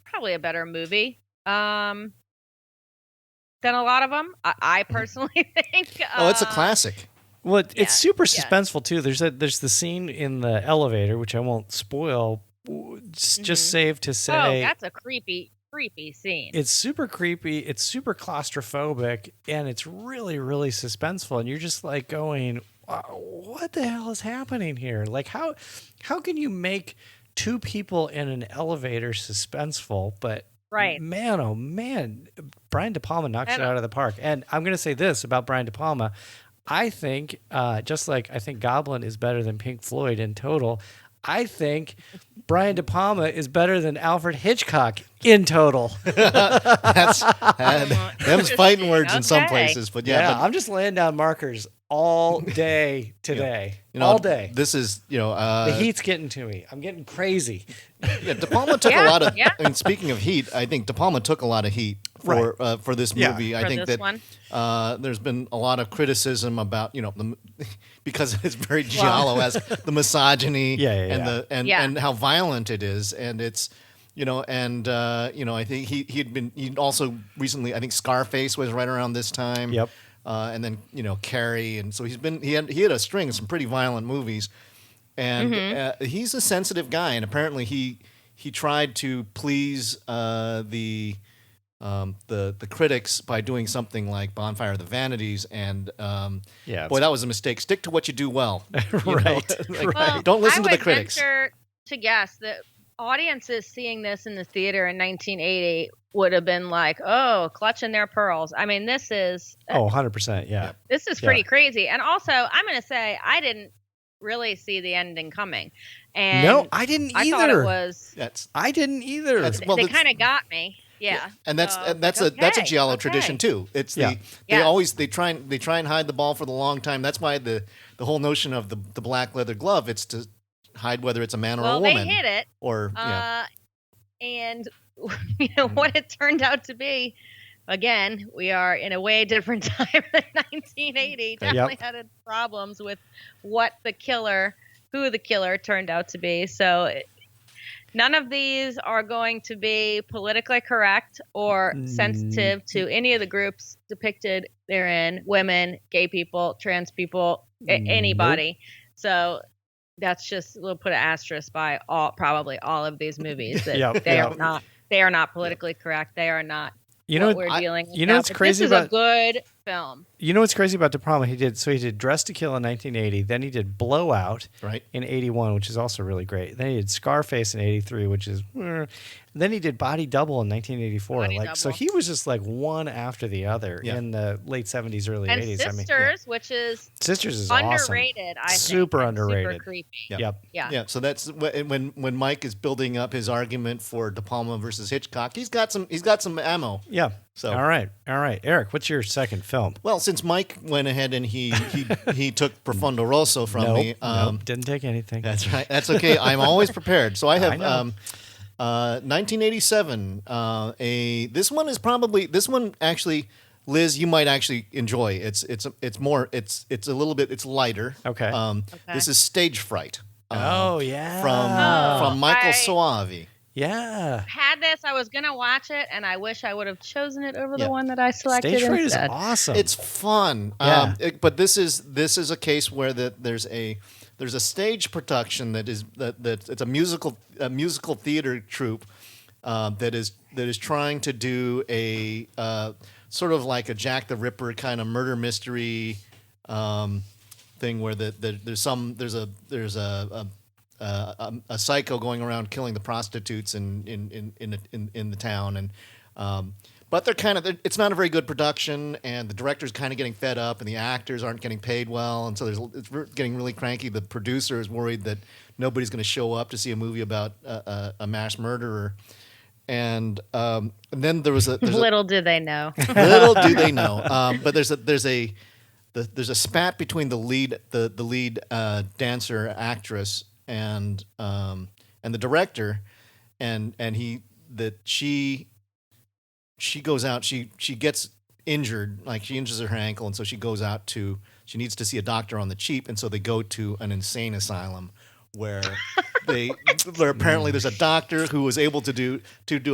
probably a better movie than a lot of them. I personally think. It's a classic. Well, it's super suspenseful too. There's the scene in the elevator, which I won't spoil. Just save to say, that's a creepy scene. It's super creepy. It's super claustrophobic, and it's really, really suspenseful. And you're just like going, "What the hell is happening here? Like, how can you make two people in an elevator suspenseful?" But right, man, oh man, Brian De Palma knocks it out of the park. And I'm going to say this about Brian De Palma. I think, just like I think Goblin is better than Pink Floyd in total, I think Brian De Palma is better than Alfred Hitchcock in total. That's them's fighting words in some places, but I'm just laying down markers all day today. All day. This is the heat's getting to me. I'm getting crazy. De Palma took a lot of. I mean, speaking of heat, I think De Palma took a lot of heat for this movie. I think that there's been a lot of criticism about because it's very Giallo-esque, the misogyny and how violent it is, and it's I think he'd also recently, I think Scarface was right around this time. Yep. And then Carrie, and so he had a string of some pretty violent movies, and he's a sensitive guy, and apparently he tried to please the critics by doing something like Bonfire of the Vanities, and boy, that was a mistake. Stick to what you do well, right? Don't listen to the critics. I would venture to guess that audiences seeing this in the theater in 1980 would have been like, oh, clutching their pearls. I mean, this is 100%, yeah. This is pretty crazy. And also, I'm going to say I didn't really see the ending coming. And no, I didn't either. I thought it was. I didn't either. They kind of got me. Yeah. And that's a Giallo tradition too. It's they try and hide the ball for the long time. That's why the whole notion of the black leather glove, it's to hide whether it's a man or a woman. Well, they hit it. Or and what it turned out to be. Again, we are in a way different time than 1980. Definitely had problems with who the killer turned out to be. So none of these are going to be politically correct or sensitive to any of the groups depicted therein: women, gay people, trans people, anybody. So that's just, we'll put an asterisk by probably all of these movies. That they are not politically correct. They are not. We're dealing with. What's crazy this is a good film. You know what's crazy about De Palma? He did Dress to Kill in 1980. Then he did Blowout Right. in 81, which is also really great. Then he did Scarface in 83, which is. Then he did Body Double in 1984. So he was just like one after the other in the late 70s, early and 80s. Sisters, which is Sisters is underrated. Awesome. I think. Super underrated. Super creepy. Yep. Yeah. So that's when Mike is building up his argument for De Palma versus Hitchcock. He's got some ammo. Yeah. So all right, Eric, what's your second film? Well, since Mike went ahead and he took Profondo Rosso from me, nope, didn't take anything. That's right. That's okay. I'm always prepared. So I have 1987. This one actually, Liz, you might actually enjoy. It's a little bit. It's lighter. Okay. This is Stage Fright. Yeah. From Michael Soavi. Yeah. Had this, I was gonna watch it, and I wish I would have chosen it over the one that I selected. Stage Fright instead. is awesome. It's fun. Yeah. But this is a case where there's a stage production that it's a musical theater troupe that is trying to do a sort of like a Jack the Ripper kind of murder mystery thing where there's a psycho going around killing the prostitutes in the town, and but it's not a very good production, and the director's kind of getting fed up, and the actors aren't getting paid well, and so it's getting really cranky. The producer is worried that nobody's going to show up to see a movie about a mass murderer, and then there's little do they know. Little do they know. But there's a spat between the lead dancer actress and the director, and she goes out. She gets injured, like she injures her ankle, and so she goes out she needs to see a doctor on the cheap, and so they go to an insane asylum where where apparently there's a doctor who was able to do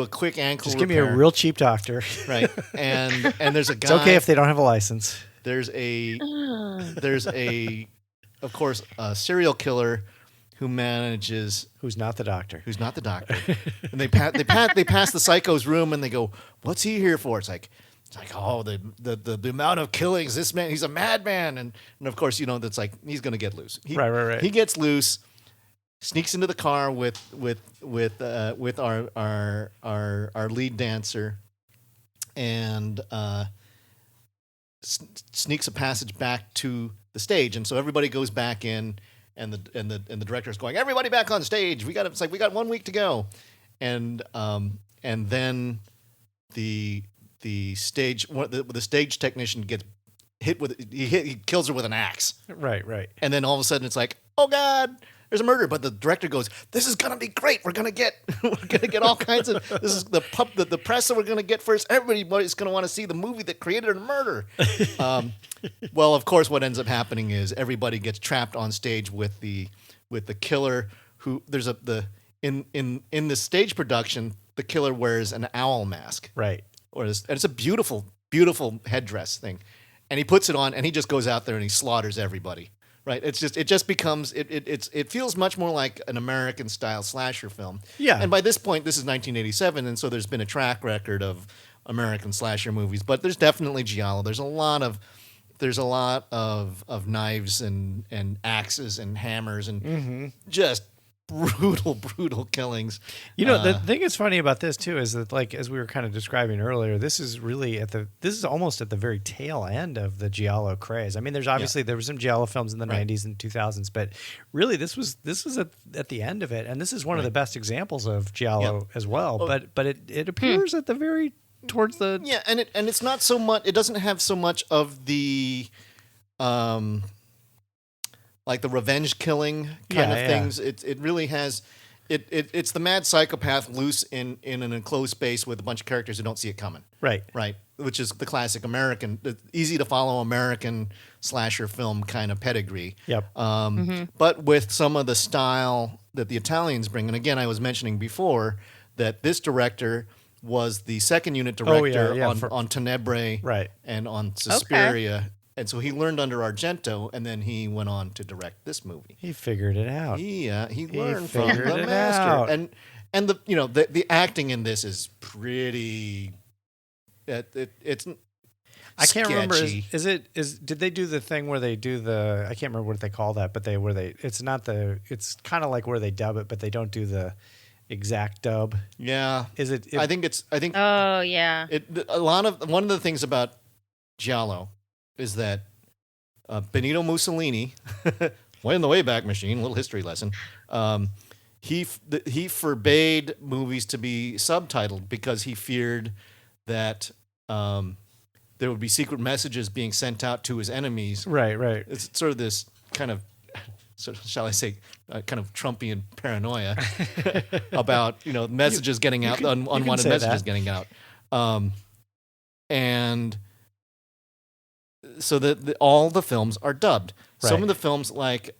a quick ankle Just give repair. me a real cheap doctor. Right, and there's a guy. It's okay if they don't have a license. There's a of course a serial killer who manages who's not the doctor. And they pass the psycho's room and they go, "What's he here for?" It's like oh, the amount of killings, this man, he's a madman, and of course that's like he's gonna get loose. Right. He gets loose, sneaks into the car with our lead dancer, and sneaks a passage back to the stage, and so everybody goes back in, and the director's going, "Everybody back on stage. We got 1 week to go," and then the stage technician gets hit he kills her with an axe. Right. And then all of a sudden it's like, oh God, there's a murder. But the director goes, "This is gonna be great. We're gonna get all kinds of this is the press that we're gonna get first. Everybody's gonna want to see the movie that created a murder." Well, of course, what ends up happening is everybody gets trapped on stage with the killer. Who in the stage production, the killer wears an owl mask. Right. And it's a beautiful, beautiful headdress thing, and he puts it on and he just goes out there and he slaughters everybody. Right, it just becomes it feels much more like an American style slasher film. Yeah, and by this point, this is 1987, and so there's been a track record of American slasher movies, but there's definitely Giallo. There's a lot of knives and axes and hammers and just brutal killings. The thing that's funny about this too is that, like, as we were kind of describing earlier, this is almost at the very tail end of the Giallo craze. I mean, there were some Giallo films in the 90s and 2000s, but really this was at the end of it, and this is one of the best examples of Giallo as well. But it appears at the very towards the and it's not so much. It doesn't have so much of the like the revenge killing kind of things. It really has. It's the mad psychopath loose in an enclosed space with a bunch of characters who don't see it coming. Right. Which is the classic American, easy to follow American slasher film kind of pedigree. Yep. But with some of the style that the Italians bring, and again, I was mentioning before that this director was the second unit director on Tenebrae and on Suspiria. Okay. And so he learned under Argento, and then he went on to direct this movie. He figured it out. He learned from the master. And the acting in this is pretty. It's I can't remember. Sketchy. Did they do the thing where they do the? I can't remember what they call that, but It's not the. It's kind of like where they dub it, but they don't do the exact dub. Yeah. I think. Oh yeah. One of the things about Giallo is that Benito Mussolini, way in the Wayback Machine, little history lesson. He forbade movies to be subtitled because he feared that there would be secret messages being sent out to his enemies. Right. It's sort of this kind of, shall I say, kind of Trumpian paranoia about messages getting out, unwanted messages getting out, and so all the films are dubbed. Right. Some of the films, like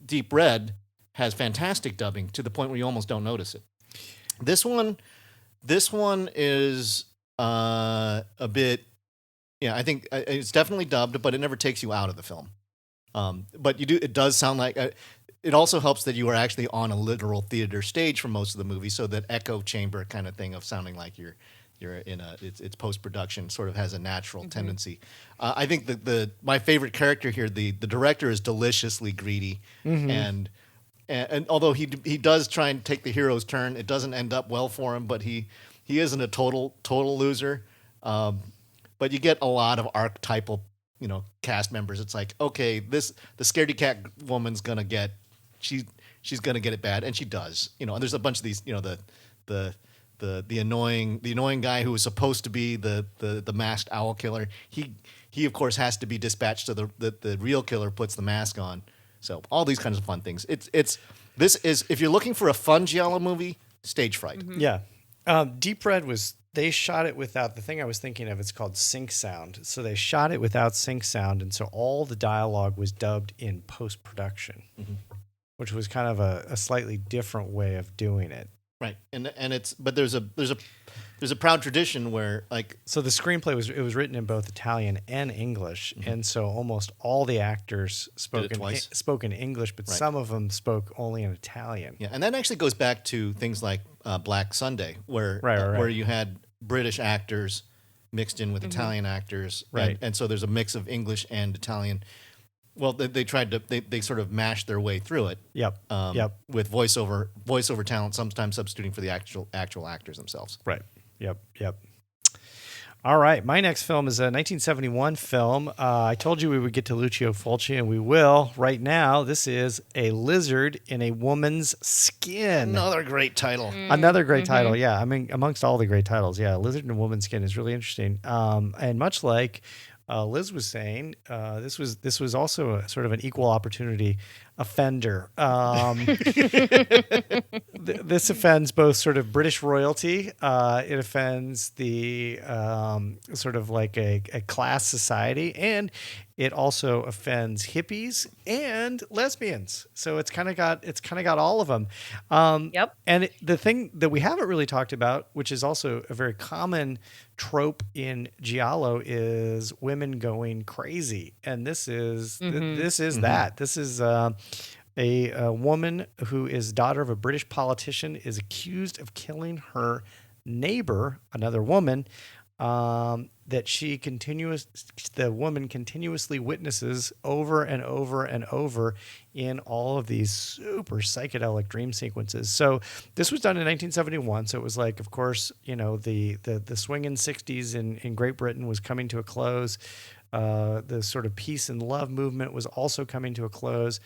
Deep Red, has fantastic dubbing to the point where you almost don't notice it. This one is a bit. Yeah, I think it's definitely dubbed, but it never takes you out of the film. But it does sound like. It also helps that you are actually on a literal theater stage for most of the movie, so that echo chamber kind of thing of sounding like you're in it's post production sort of has a natural tendency. I think my favorite character here, the director, is deliciously greedy, and although he does try and take the hero's turn, it doesn't end up well for him. But he isn't a total loser. But you get a lot of archetypal cast members. It's like, okay, the scaredy cat woman's gonna get she's gonna get it bad, and she does. And there's a bunch of these the annoying guy who was supposed to be the masked owl killer. He of course has to be dispatched so the real killer puts the mask on. So all these kinds of fun things. This is if you're looking for a fun Giallo movie, Stage Fright. Mm-hmm. Yeah. Deep Red they shot it without, the thing I was thinking of, it's called sync sound. So they shot it without sync sound, and so all the dialogue was dubbed in post-production, which was kind of a slightly different way of doing it. Right. But there's a proud tradition where, like, so the screenplay was written in both Italian and English, and so almost all the actors spoke in English, but some of them spoke only in Italian. Yeah, and that actually goes back to things like Black Sunday, where where you had British actors mixed in with Italian actors, right? And so there's a mix of English and Italian. Well, they tried to they sort of mashed their way through it. Yep. With voiceover talent, sometimes substituting for the actual actors themselves. Right. Yep. All right. My next film is a 1971 film. I told you we would get to Lucio Fulci, and we will. Right now, this is A Lizard in a Woman's Skin. Another great title. Another great title, yeah. I mean, amongst all the great titles, yeah. Lizard in a Woman's Skin is really interesting. And much like Liz was saying, this was also a sort of an equal opportunity offender. This offends both sort of British royalty. It offends the sort of like a class society, and it also offends hippies and lesbians. So it's kind of got all of them. Yep. And the thing that we haven't really talked about, which is also a very common trope in Giallo, is women going crazy. And this is that. This is a woman who is daughter of a British politician is accused of killing her neighbor, another woman, that the woman continuously witnesses over and over and over in all of these super psychedelic dream sequences. So this was done in 1971. So it was like, of course, the swinging 60s in Great Britain was coming to a close. The sort of peace and love movement was also coming to a close.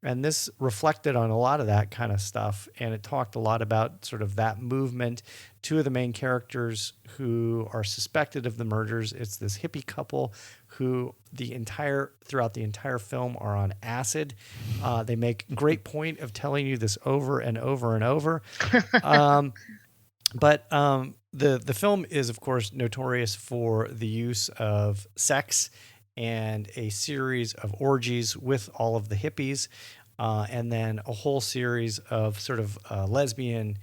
And this reflected on a lot of that kind of stuff. And it talked a lot about sort of that movement. Two of the main characters who are suspected of the murders, it's this hippie couple who throughout the entire film are on acid. They make great point of telling you this over and over and over. But the film is, of course, notorious for the use of sex and a series of orgies with all of the hippies, and then a whole series of sort of lesbian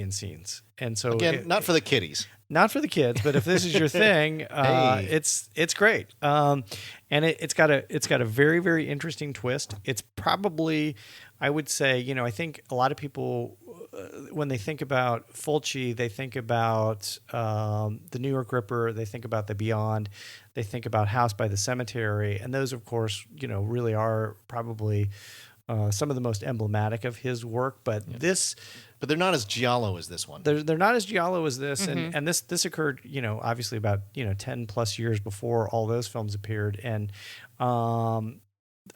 scenes. And so, again, not for the kiddies. Not for the kids, but if this is your thing, it's great. And it's got a very, very interesting twist. It's probably, I would say, I think a lot of people when they think about Fulci, they think about the New York Ripper, they think about The Beyond, they think about House by the Cemetery, and those, of course, really are probably some of the most emblematic of his work. But but they're not as giallo as this one. They're not as giallo as this, and this occurred, obviously about 10 plus years before all those films appeared, and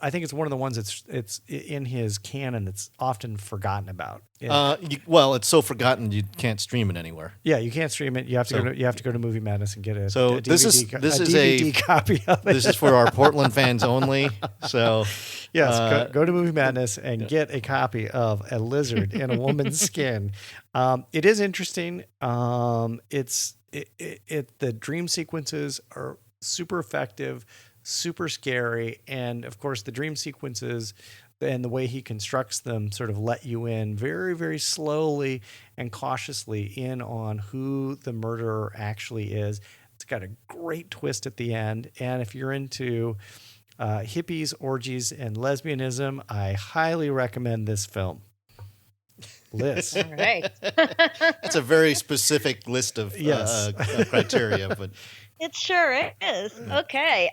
I think it's one of the ones it's in his canon that's often forgotten about. It's so forgotten you can't stream it anywhere. Yeah, you can't stream it. You have to go to Movie Madness and get a So a this DVD, is DVD copy of it. This is for our Portland fans only. So yes, go to Movie Madness and get a copy of A Lizard in a Woman's Skin. It is interesting. The dream sequences are super effective, super scary, and of course the dream sequences and the way he constructs them sort of let you in very, very slowly and cautiously in on who the murderer actually is. It's got a great twist at the end, and if you're into hippies, orgies, and lesbianism, I highly recommend this film. Liz. All right. That's a very specific list of criteria, but It sure is. Okay.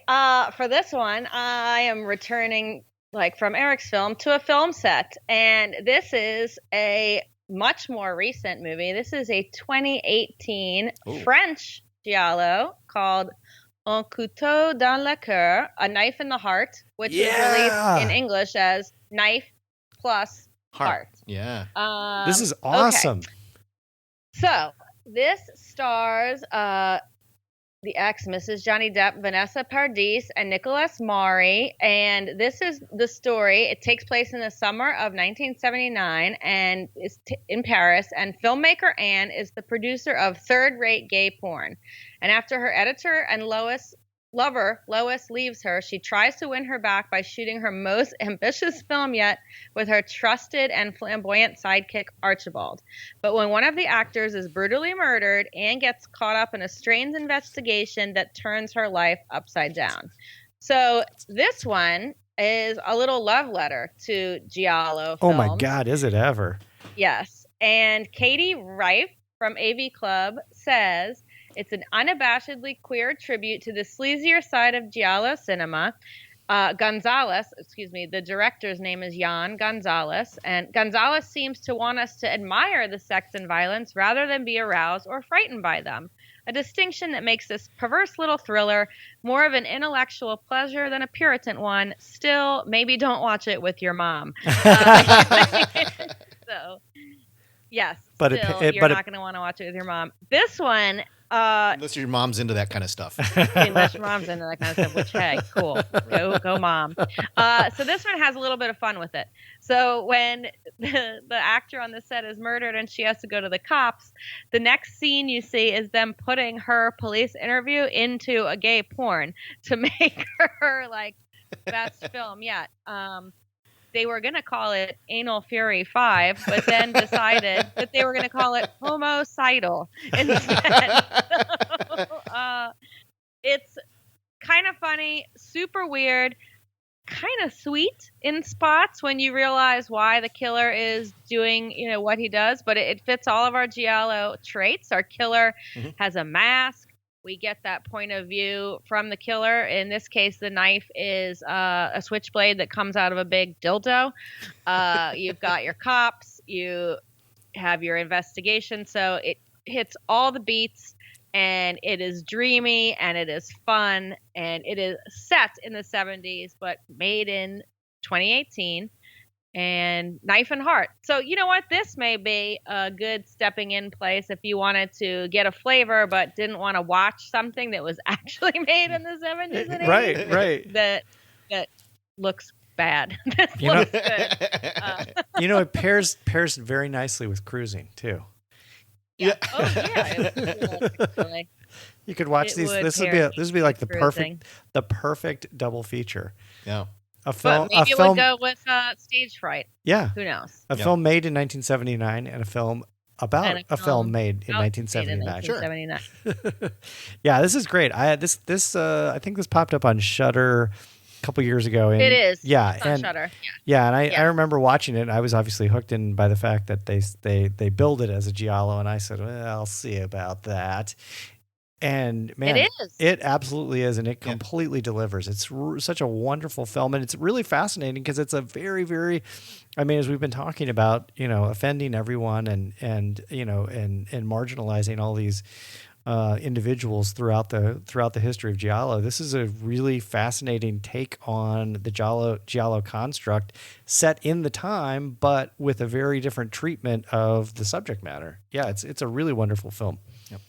For this one, I am returning, from Eric's film, to a film set. And this is a much more recent movie. This is a 2018 French giallo called Un couteau dans le cœur, A Knife in the Heart, which is released in English as Knife plus Heart. Yeah. This is awesome. Okay. So this stars the ex Mrs. Johnny Depp, Vanessa Paradis, and Nicolas Maury. And this is the story. It takes place in the summer of 1979 and is in Paris. And filmmaker Anne is the producer of third-rate gay porn. And after her editor and lover Lois leaves her, she tries to win her back by shooting her most ambitious film yet with her trusted and flamboyant sidekick Archibald. But when one of the actors is brutally murdered, Anne gets caught up in a strange investigation that turns her life upside down. So this one is a little love letter to giallo films. Oh my God, is it ever? Yes. And Katie Reif from AV Club says, it's an unabashedly queer tribute to the sleazier side of giallo cinema. The director's name is Jan Gonzalez, and Gonzalez seems to want us to admire the sex and violence rather than be aroused or frightened by them, a distinction that makes this perverse little thriller more of an intellectual pleasure than a Puritan one. Still, maybe don't watch it with your mom. So, yes, you're not going to want to watch it with your mom. This one... unless your mom's into that kind of stuff. Unless your mom's into that kind of stuff, which, hey, cool. Go mom. So this one has a little bit of fun with it. So when the actor on the set is murdered and she has to go to the cops, the next scene you see is them putting her police interview into a gay porn to make her, best film yet. They were going to call it Anal Fury 5, but then decided that they were going to call it Homicidal instead. It's kind of funny, super weird, kind of sweet in spots when you realize why the killer is doing, what he does, but it fits all of our giallo traits. Our killer has a mask. We get that point of view from the killer. In this case, the knife is a switchblade that comes out of a big dildo. You've got your cops. You have your investigation. So it hits all the beats, and it is dreamy, and it is fun, and it is set in the 70s, but made in 2018. And Knife and Heart. So you know what? This may be a good stepping in place if you wanted to get a flavor but didn't want to watch something that was actually made in the 70s and 80s. Right. That looks bad. This looks good. It pairs very nicely with cruising too. Yeah. Oh yeah. You could watch these. This would be like the perfect double feature. Yeah. But maybe it would go with Stage Fright. Yeah. Who knows? A film made in 1979 and a film about a film made in 1979. Sure. Yeah, this is great. I think this popped up on Shudder couple years ago. And It is. Yeah, It's on and Shudder. yeah, and I Yes. remember watching it. I was obviously hooked in by the fact that they billed it as a giallo, and I said, well, I'll see about that. And man, It is. it absolutely is, and it completely delivers. It's such a wonderful film, and it's really fascinating because it's a very, very, I mean, as we've been talking about, offending everyone and marginalizing all these individuals throughout the history of Giallo. This is a really fascinating take on the Giallo construct, set in the time, but with a very different treatment of the subject matter. Yeah, it's a really wonderful film. Yep.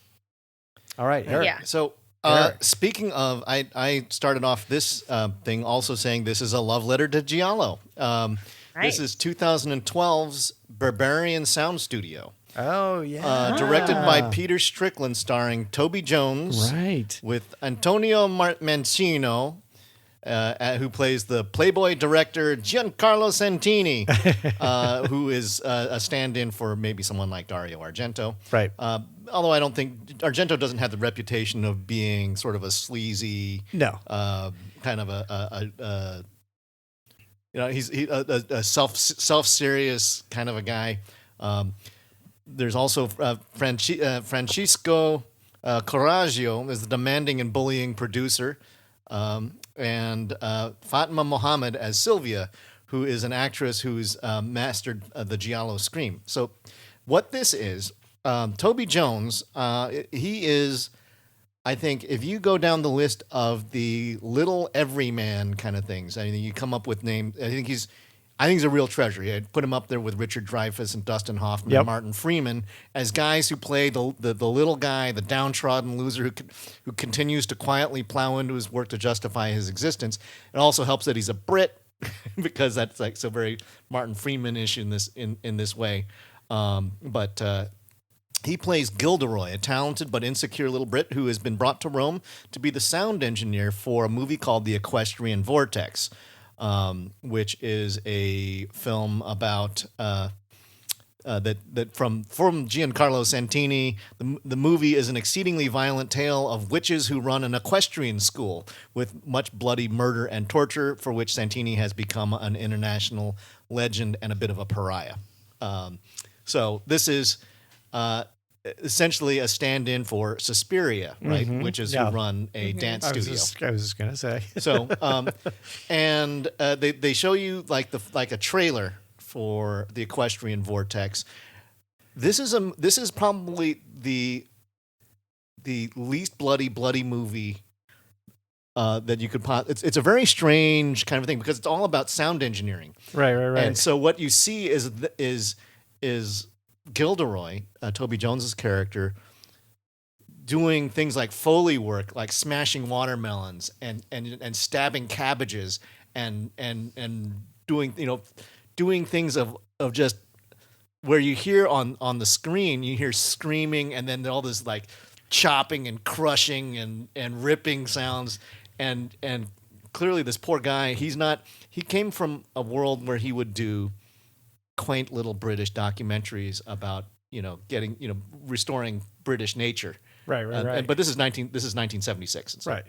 All right, Eric. Yeah. So, Eric. speaking of, I started off this thing also saying this is a love letter to Giallo. This is 2012's Barbarian Sound Studio. Oh, yeah. Directed by Peter Strickland, starring Toby Jones. Right. With Antonio Mancino, who plays the Playboy director Giancarlo Santini, who is a stand-in for maybe someone like Dario Argento. Right. Although I don't think Argento doesn't have the reputation of being sort of a sleazy, kind of he's a self-serious kind of a guy. There's also Francisco Coraggio as the demanding and bullying producer, and Fatima Mohammed as Sylvia, who is an actress who's mastered the Giallo scream. So what this is, Toby Jones, he is, I think, if you go down the list of the little everyman kind of things, I mean, you come up with names. I think he's a real treasure. I'd put him up there with Richard Dreyfuss and Dustin Hoffman and Martin Freeman as guys who play the little guy, the downtrodden loser who continues to quietly plow into his work to justify his existence. It also helps that he's a Brit because that's like so very Martin Freeman-ish in this way. But he plays Gilderoy, a talented but insecure little Brit who has been brought to Rome to be the sound engineer for a movie called The Equestrian Vortex. Which is a film about that from Giancarlo Santini. The movie is an exceedingly violent tale of witches who run an equestrian school with much bloody murder and torture, for which Santini has become an international legend and a bit of a pariah. So this is essentially a stand-in for Suspiria, right? Witches who run a dance studio. I was just gonna say. So, and they show you like a trailer for the Equestrian Vortex. This is probably the least bloody movie that you could it's a very strange kind of thing because it's all about sound engineering. Right. And so what you see is Gilderoy, Toby Jones's character, doing things like Foley work, like smashing watermelons and stabbing cabbages and doing things of just where you hear on the screen, you hear screaming and then all this like chopping and crushing and ripping sounds and clearly this poor guy, he came from a world where he would do quaint little British documentaries about restoring British nature. Right. But this is 1976. So right.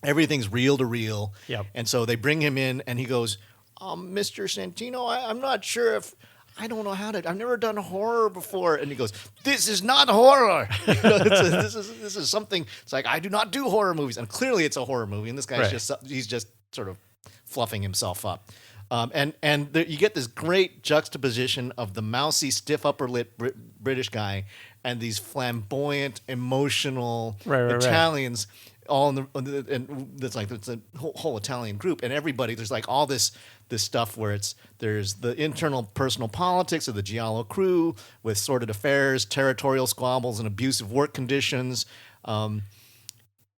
Everything's reel to reel. Yep. And so they bring him in, and he goes, "Mr. Santino, I'm not sure if I don't know how to. I've never done horror before." And he goes, "This is not horror. This is something. It's like I do not do horror movies." And clearly, it's a horror movie. And this guy's he's just sort of fluffing himself up. You get this great juxtaposition of the mousy, stiff upper lip British guy and these flamboyant, emotional Italians, all and it's a whole Italian group, and everybody. There's like all this stuff where there's the internal personal politics of the Giallo crew with sordid affairs, territorial squabbles, and abusive work conditions. And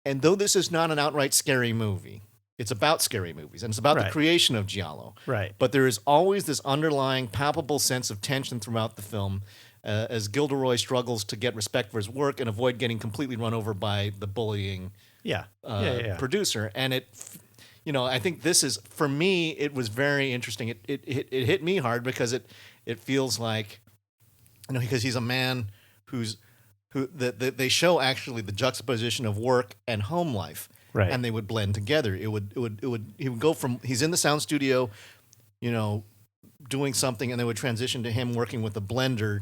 though this is not an outright scary movie. It's about scary movies, and it's about the creation of Giallo. Right. But there is always this underlying, palpable sense of tension throughout the film as Gilderoy struggles to get respect for his work and avoid getting completely run over by the bullying producer. And I think this is, for me, it was very interesting. It hit me hard because it feels like, because he's a man who they show actually the juxtaposition of work and home life. Right. and they would blend together. He would go from, he's in the sound studio, you know, doing something, and they would transition to him working with a blender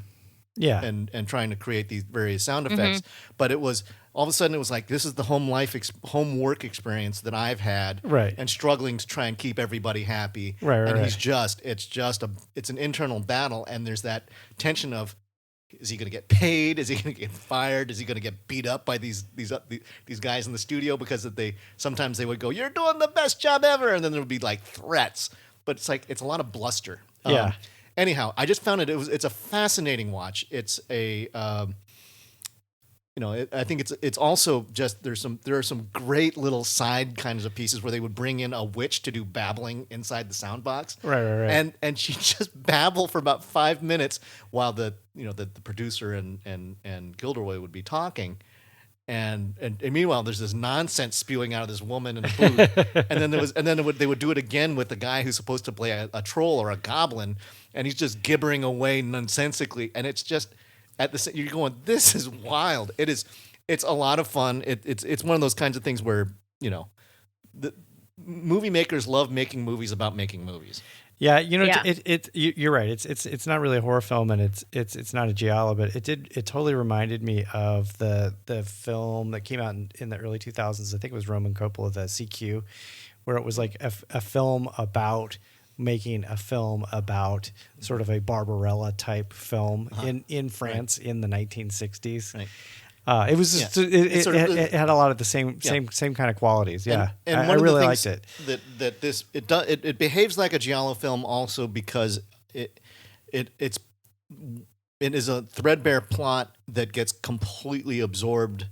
Yeah. and trying to create these various sound effects. But it was, all of a sudden it was like, this is the home work experience that I've had, Right. and struggling to try and keep everybody happy. Right, and right, it's an internal battle, and there's that tension of, is he going to get paid? Is he going to get fired? Is he going to get beat up by these guys in the studio because sometimes they would go, "You're doing the best job ever," and then there would be like threats. But it's like, it's a lot of bluster. Yeah. Anyhow, I just found it's a fascinating watch. It's a I think it's also just, there are some great little side kinds of pieces where they would bring in a witch to do babbling inside the sound box. Right. And she just babble for about 5 minutes while the producer and Gilderoy would be talking. And meanwhile, there's this nonsense spewing out of this woman in a booth. They would do it again with the guy who's supposed to play a troll or a goblin, and he's just gibbering away nonsensically. And it's just, you're going, this is wild. It's a lot of fun. It's one of those kinds of things where, the movie makers love making movies about making movies. Yeah, you're right. It's not really a horror film, and it's not a giallo, but it totally reminded me of the film that came out in the early 2000s. I think it was Roman Coppola, the CQ, where it was like a film about making a film about sort of a Barbarella type film in France in the 1960s. Right. It was just, it had a lot of the same kind of qualities. Yeah, and I really liked it. it. It behaves like a giallo film also because it is a threadbare plot that gets completely absorbed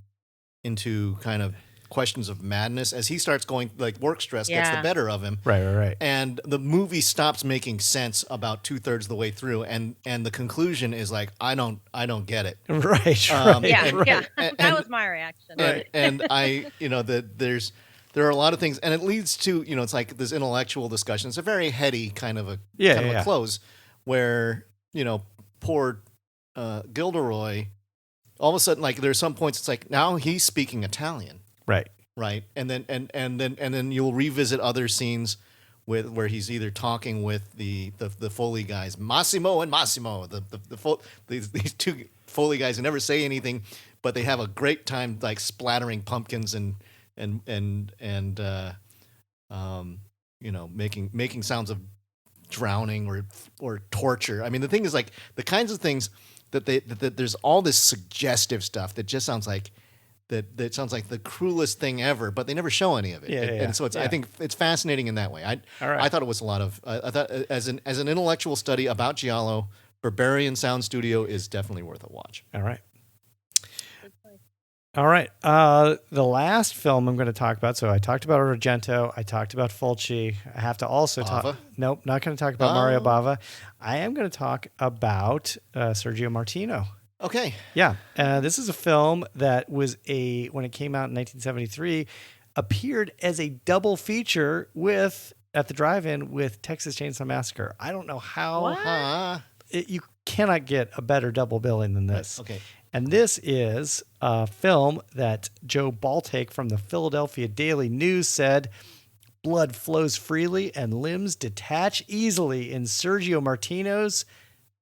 into kind of questions of madness as he starts going, like, work stress gets the better of him. Right. And the movie stops making sense about 2/3 of the way through, and the conclusion is like, I don't get it. Right. That was my reaction. And there are a lot of things, and it leads to, it's like this intellectual discussion. It's a very heady kind of a close where, poor Gilderoy, all of a sudden, like, there's some points it's like, now he's speaking Italian. Right. And then you'll revisit other scenes where he's either talking with the Foley guys, Massimo, these two Foley guys who never say anything, but they have a great time, like, splattering pumpkins and making sounds of drowning or torture. I mean, the thing is, like, the kinds of things that there's all this suggestive stuff that just sounds like that sounds like the cruelest thing ever, but they never show any of it. And so I think it's fascinating in that way. I thought it was a lot of, I thought as an intellectual study about giallo, Barbarian Sound Studio is definitely worth a watch. All right. The last film I'm going to talk about. So I talked about Argento. I talked about Fulci. I have to also talk. Nope, not going to talk about Mario Bava. I am going to talk about Sergio Martino. Okay. Yeah. This is a film that was when it came out in 1973, appeared as a double feature at the drive-in with Texas Chainsaw Massacre. I don't know how. You cannot get a better double billing than this. Okay. And this is a film that Joe Baltake from the Philadelphia Daily News said, blood flows freely and limbs detach easily in Sergio Martino's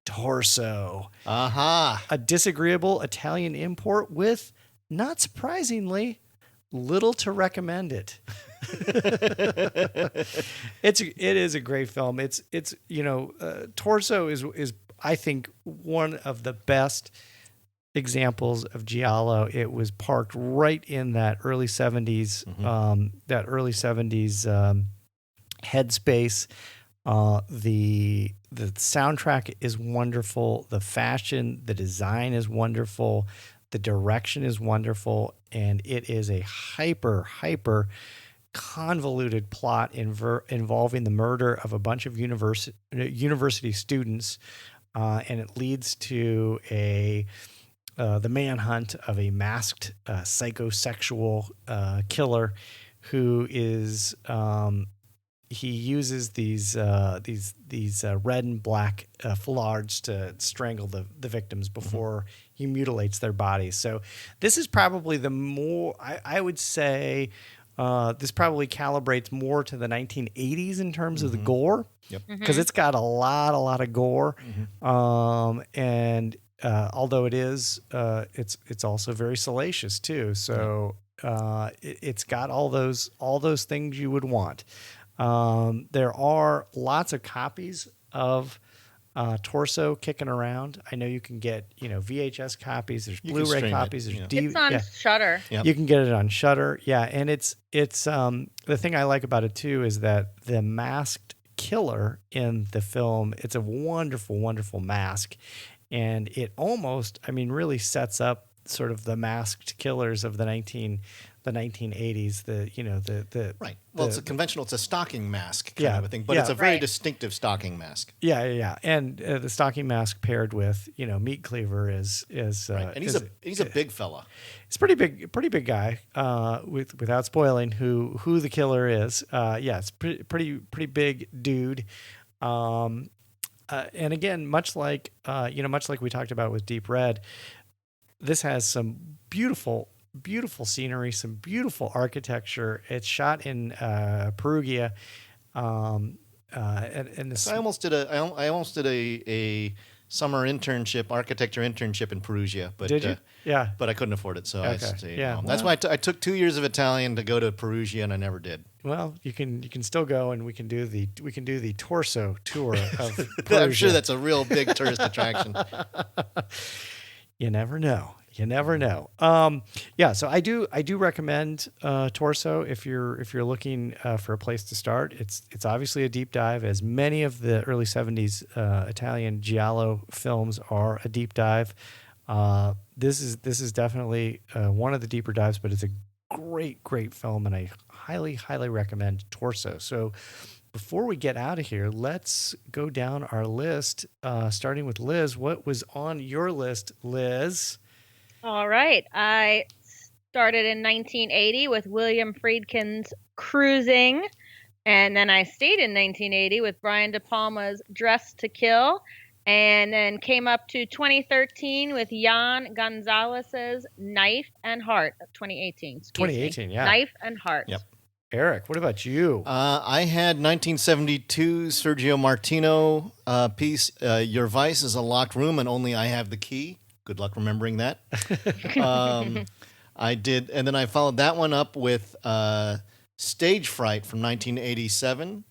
torso. A disagreeable Italian import with, not surprisingly, little to recommend it. It is a great film. It's Torso is I think one of the best examples of giallo. It was parked right in that early 70s headspace. The soundtrack is wonderful. The fashion, the design is wonderful. The direction is wonderful. And it is a hyper convoluted plot involving the murder of a bunch of university students. And it leads to the manhunt of a masked psychosexual killer who is... he uses these red and black foulards to strangle the victims before he mutilates their bodies. So this is probably the more, I would say, This probably calibrates more to the 1980s in terms of the gore. Yep. Because it's got a lot of gore. And although it is, it's also very salacious too. So it's got all those things you would want. There are lots of copies of Torso kicking around. I know you can get VHS copies. There's Blu-ray copies. There's It's on Shudder. Yep. You can get it on Shudder. Yeah, and it's the thing I like about it too is that the masked killer in the film, it's a wonderful mask, and it almost, really sets up sort of the masked killers of the 1980s. The Right. Well, it's a conventional. It's a stocking mask kind Yeah, of a thing, but yeah. it's a very Right. distinctive stocking mask. Yeah, and the stocking mask paired with Meat Cleaver is Right. And he's a big fella. It's pretty big guy. Without spoiling who the killer is. It's pretty big dude. And again, much like we talked about with Deep Red, this has some beautiful scenery, some beautiful architecture. It's shot in Perugia, and this. So I almost did a summer architecture internship in Perugia, but Did you? Yeah. but I couldn't afford it, so I Okay. stayed Yeah, home. That's well- why I took 2 years of Italian to go to Perugia, and I never did. Well, you can still go, and we can do the torso tour of Perugia. I'm sure that's a real big tourist attraction. You never know. So I do recommend Torso if you're looking for a place to start. It's obviously a deep dive, as many of the early 70s Italian Giallo films are a deep dive. This is definitely one of the deeper dives, but it's a great film, and I highly recommend Torso. So before we get out of here, let's go down our list, starting with Liz. What was on your list, Liz? All right. I started in 1980 with William Friedkin's Cruising, and then I stayed in 1980 with Brian De Palma's Dress to Kill, and then came up to 2013 with Jan Gonzalez's Knife and Heart. 2018. 2018, yeah. Knife and Heart. Yep. Eric, what about you? I had 1972 Sergio Martino piece, Your Vice is a Locked Room and Only I Have the Key. Good luck remembering that. I did, and then I followed that one up with Stage Fright from 1987.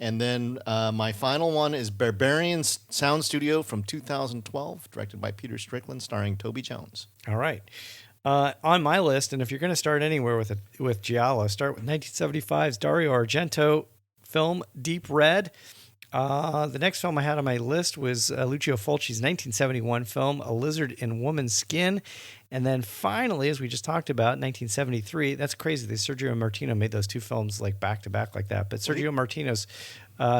And then my final one is Barbarian Sound Studio from 2012, directed by Peter Strickland, starring Toby Jones. All right. On my list, and if you're going to start anywhere with Giallo, start with 1975's Dario Argento film Deep Red. The next film I had on my list was Lucio Fulci's 1971 film A Lizard in Woman's Skin. And then finally, as we just talked about, 1973, that's crazy. Sergio Martino made those two films like back to back like that. But Sergio Martino's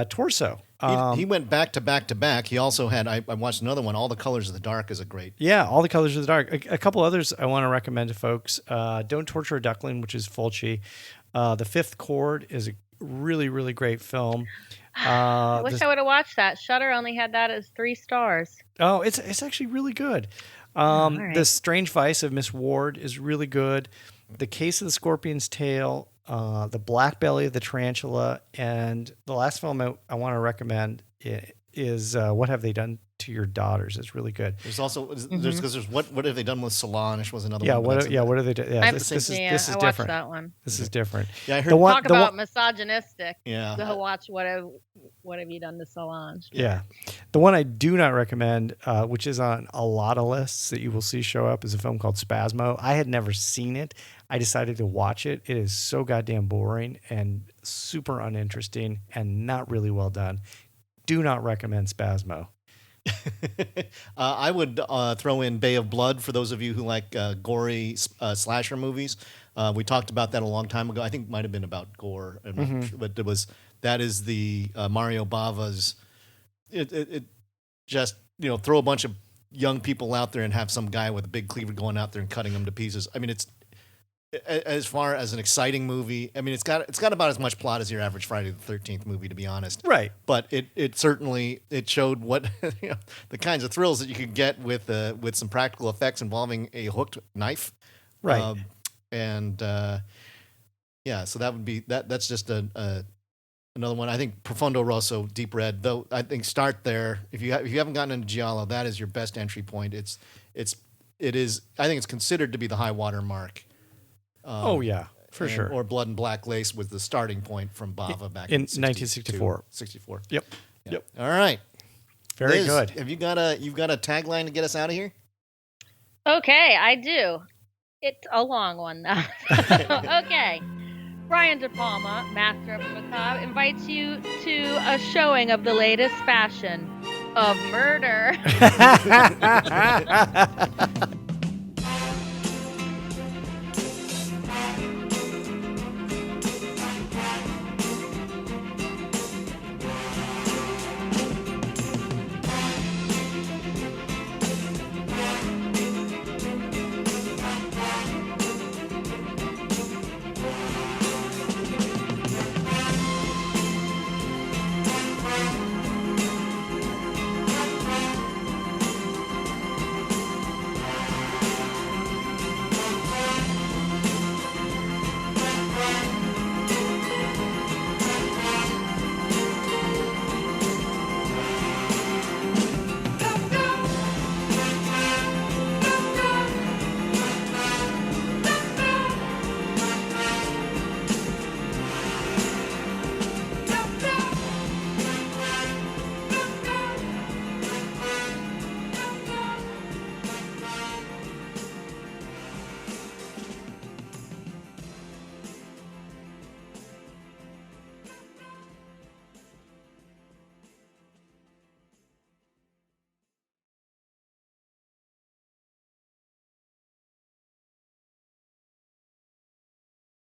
Torso. He went back to back to back. He also had, I watched another one, All the Colors of the Dark is a great. Yeah, All the Colors of the Dark. A couple others I want to recommend to folks. Don't Torture a Duckling, which is Fulci. The Fifth Chord is a really great film. I wish I would have watched that. Shudder only had that as 3 stars. Oh, it's actually really good. right. The Strange Vice of Miss Ward is really good. The Case of the Scorpion's Tail, The Black Belly of the Tarantula, and the last film I want to recommend is What Have They Done to Your Daughters? It's really good. There's also there's what have they done with Solange was another Yeah, one. what are they doing? Yeah, this is I watched different. that one. This is different. Yeah, I heard. Talk about misogynistic. Yeah. So watch What Have You Done to Solange? Yeah. The one I do not recommend, which is on a lot of lists that you will see show up, is a film called Spasmo. I had never seen it. I decided to watch it. It is so goddamn boring and super uninteresting and not really well done. Do not recommend Spasmo. I would throw in Bay of Blood for those of you who like gory slasher movies. We talked about that a long time ago. I think it might have been about gore, I'm not sure, but that is the Mario Bava's. It just throw a bunch of young people out there and have some guy with a big cleaver going out there and cutting them to pieces. I mean, it's as far as an exciting movie. I mean, it's got about as much plot as your average Friday the 13th movie, to be honest. Right. But it certainly showed what the kinds of thrills that you could get with some practical effects involving a hooked knife. Right. Yeah, so that would be that's just another one. I think Profondo Rosso, Deep Red. Though I think start there. If you haven't gotten into Giallo, that is your best entry point. It is. I think it's considered to be the high water mark. Oh yeah, for sure. Or Blood and Black Lace was the starting point from Bava back in 1964. 64. Yeah. Yep. All right. Very Liz, good. Have you've got a tagline to get us out of here? Okay, I do. It's a long one, though. Okay. Brian De Palma, master of the macabre, invites you to a showing of the latest fashion of murder.